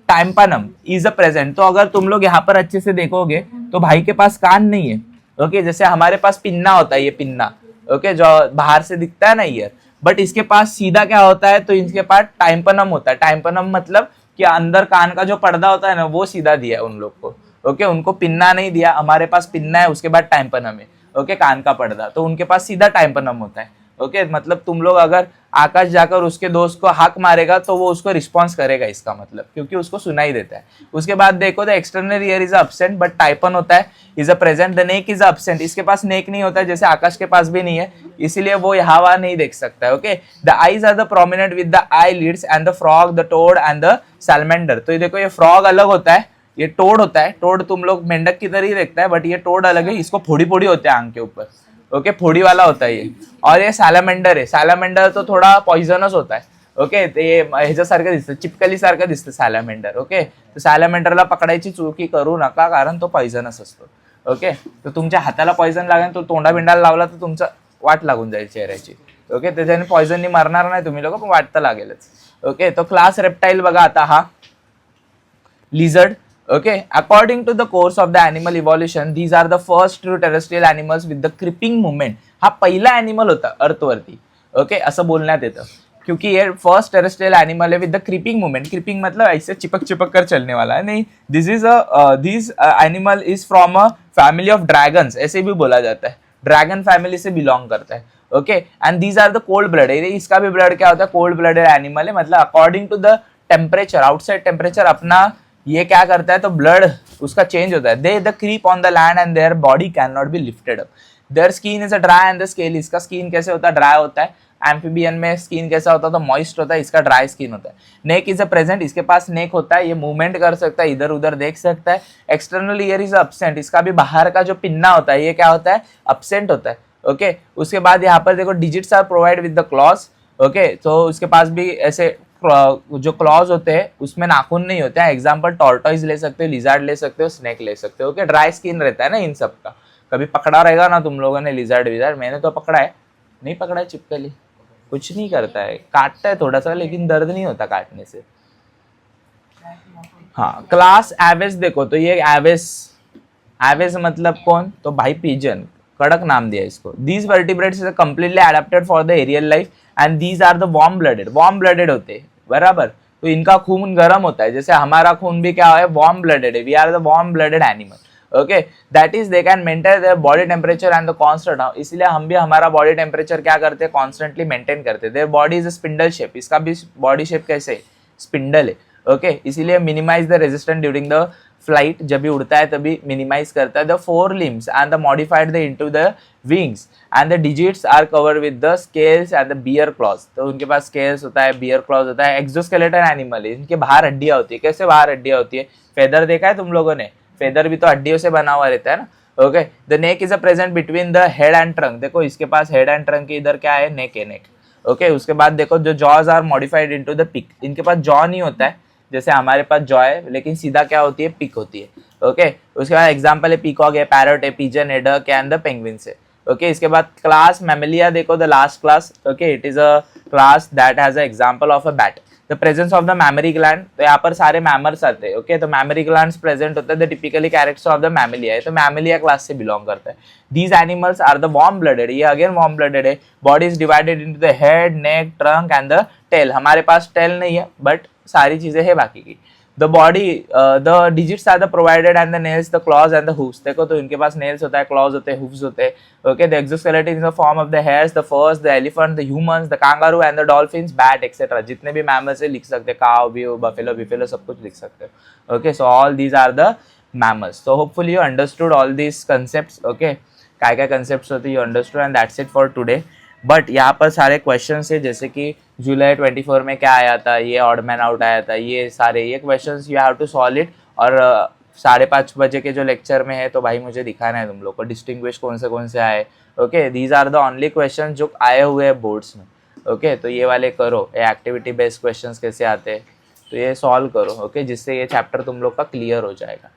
tympanum is a present. तो अगर तुम लोग यहाँ पर अच्छे से देखोगे तो भाई के पास कान नहीं है, ओके। जैसे हमारे पास पिन्ना होता है, ये पिन्ना, ओके, जो बाहर से दिखता है ना ईयर, बट इसके पास सीधा क्या होता है, तो इनके पास टाइम्पनम होता है। टाइम्पनम मतलब कि अंदर कान का जो पर्दा होता है ना, वो सीधा दिया है उन लोग को, ओके। उनको पिन्ना नहीं दिया, हमारे पास पिन्ना है, उसके बाद टाइम्पनम है, ओके, कान का पर्दा, तो उनके पास सीधा टाइम्पनम होता है, ओके। मतलब तुम लोग अगर आकाश जाकर उसके दोस्त को हाक मारेगा तो वो उसको रिस्पॉन्स करेगा, इसका मतलब, क्योंकि उसको सुनाई देता है। उसके बाद देखो, the external ear is absent but taipan होता है, is a present. The neck is absent, इसके पास नेक नहीं होता है, जैसे आकाश के पास भी नहीं है, इसीलिए वो यहाँ वहां नहीं देख सकता है, okay. The eyes are the prominent with the eyelids and the frog, the toad and the salamander. तो ये देखो, ये फ्रॉग अलग होता है, ये टोड होता है। टोड तुम लोग मेंढक की तरह ही देखता है, बट ये टोड अलग है, इसको फोड़ी फोड़ी होते हैं आंख के ऊपर, ओके, फोड़ी वाला होता है ये। और ये सैलामेंडर है, सैलामेंडर तो थोड़ा पॉइजनस होता है, ओके। ते ह्याच्यासारखं दिसतं, चिपकली सारखं दिसतं सॅलामेंडर, ओके। तर सॅलामेंडरला पकडायची चुकी करू नका, कारण तो पॉइजनस असतो, ओके। तर तुमच्या हाताला पॉइजन लागेल, तो तोंडा बिंडाला लावला तर तुमचं वाट लागून जाईल चेहऱ्याची, ओके। त्याच्याने पॉइजननी मरणार नाही तुम्ही लोक, पण वाट तर लागेलच, ओके। तो क्लास रेप्टाइल बघा आता, हा lizard, okay, according to the course of the animal evolution these are the first true terrestrial animals with the creeping movement। हा पहिला एनिमल होता अर्थवरती, ओके, असं बोलण्यात येतं, क्योंकि ये फर्स्ट टेरेस्ट्रियल एनिमल है with the creeping movement. Creeping मतलब ऐसे चिपक चिपक कर चलने वाला है, नहीं, this animal is from a family of dragons, ऐसे भी बोला जाता है, ड्रैगन फैमिली से बिलोंग करता है, ओके। And these are the cold blood, इसका भी ब्लड क्या होता है, कोल्ड ब्लडेड एनिमल है, मतलब according to the temperature, outside temperature अपना ये क्या करता है, तो ब्लड उसका चेंज होता है। They the creep on the land and their body can not be lifted up, their skin is a dry and the scale, इसका स्किन कैसे होता है, ड्राई होता है, एम्फीबियन में स्किन कैसा होता है, तो मॉइस्ट होता है, इसका ड्राई स्किन होता है। नेक इज अ प्रेजेंट, इसके पास नेक होता है, ये मूवमेंट कर सकता है, इधर उधर देख सकता है। एक्सटर्नल ईयर इज अब्सेंट, इसका भी बाहर का जो पिन्ना होता है ये क्या होता है, अब्सेंट होता है। ओके उसके बाद यहाँ पर देखो digits are provide with the claws. Okay तो उसके पास भी ऐसे जो क्लॉज होते हैं उसमें नाखून नहीं होते हैं। एग्जाम्पल टॉर्टोइज ले सकते हो, लिजार्ड ले सकते हो, स्नेक ले सकते हो। ओके ड्राई स्किन रहता है ना इन सब का। कभी पकड़ा रहेगा ना तुम लोगों ने लिजार्ड विजार्ड, मैंने तो पकड़ा है, नहीं पकड़ा है चिपकली, कुछ नहीं करता है, काटता है थोड़ा सा लेकिन दर्द नहीं होता काटने से। हाँ क्लास एवेस देखो तो ये एवेस, एवेस मतलब कौन, तो भाई पिजन, कड़क नाम दिया इसको। These vertebrates is completely adapted for the aerial life and these are the warm blooded होते हैं बराबर। तो इनका खून गर्म होता है, जैसे हमारा खून भी क्या है, वार्म ब्लडेड है, we are the warm blooded animal. Okay that is they can maintain their body temperature and the constant, इसलिए हम भी हमारा बॉडी टेम्परेचर क्या करते हैं, कॉन्स्टेंटली मेंटेन करते हैं। Their body is a spindle shape, इसका भी बॉडी शेप कैसे है, स्पिंडल है। ओके इसीलिए minimize the resistance during the flight, जब भी उड़ता है तभी मिनिमाइज करता है। The four limbs and the modified the into the wings and the digits are covered with the scales and the bear claws, तो उनके पास स्केल्स होता है, बियर क्लॉज होता है। एक्सोस्केलेटन एनिमल है, इनके बाहर हड्डियां होती है। कैसे बाहर हड्डियां होती है, फेदर देखा है तुम लोगों ने, फेदर भी तो हड्डियों से बना हुआ रहता है ना। Okay the neck is a present between the head and trunk, देखो इसके पास हेड एंड ट्रंक के इधर क्या है, नेक है, नेक। ओके उसके बाद देखो जो jaws are modified into the beak, इनके पास जॉ नहीं होता है जैसे हमारे पास जॉ है, लेकिन सीधा क्या होती है, पिक होती है। ओके उसके बाद एग्जांपल है पीकॉक है, पैरट है, पिजन है, डक एंड द पेंगुइन्स है। ओके इसके बाद क्लास मैमेलिया देखो the last class. Okay it is a class that has a example of a bat. The presence of the mammary gland, तो यहाँ पर सारे मैमर्स आते हैं। ओके तो मैमरी ग्लैंड्स प्रेजेंट होते हैं, the typically character of the Mammalia है, तो मैमेलिया क्लास से बिलोंग करता है। These animals are the warm blooded, ये अगेन वार्म ब्लडेड है। Body is divided into the head, neck, trunk and the tail, हमारे पास टेल नहीं है बट सारी चीजें है बाकी की। The body, the digits are the provided and the nails, the claws and the hoofs, देखो तो इनके पास nails होता है, claws होते हैं, hoofs होते हैं। Okay the exoskeleton is the form of the hares, the furs, the elephant, the humans, the kangaroo and the dolphins, bat etc, जितने भी mammals है लिख सकते हैं, cow, buffalo सब कुछ लिख सकते हो। Okay so all these are the mammals, so hopefully you understood all these concepts। Okay क्या concepts होते हैं you understood, and that's it for today। But यहाँ पर सारे क्वेश्चन है, जैसे कि जुलाई 24 में क्या आया था, ये ऑड मैन आउट आया था, ये सारे ये questions you have to solve it. और 5:30 बजे के जो लेक्चर में है तो भाई मुझे दिखाना है तुम लोग को डिस्टिंग्विश कौन से आए। Okay these are the only question जो आए हुए हैं बोर्ड्स में। ओके तो ये वाले करो, ये एक्टिविटी बेस्ड क्वेश्चन कैसे आते हैं तो ये सॉल्व करो। ओके जिससे ये चैप्टर तुम लोग का क्लियर हो जाएगा।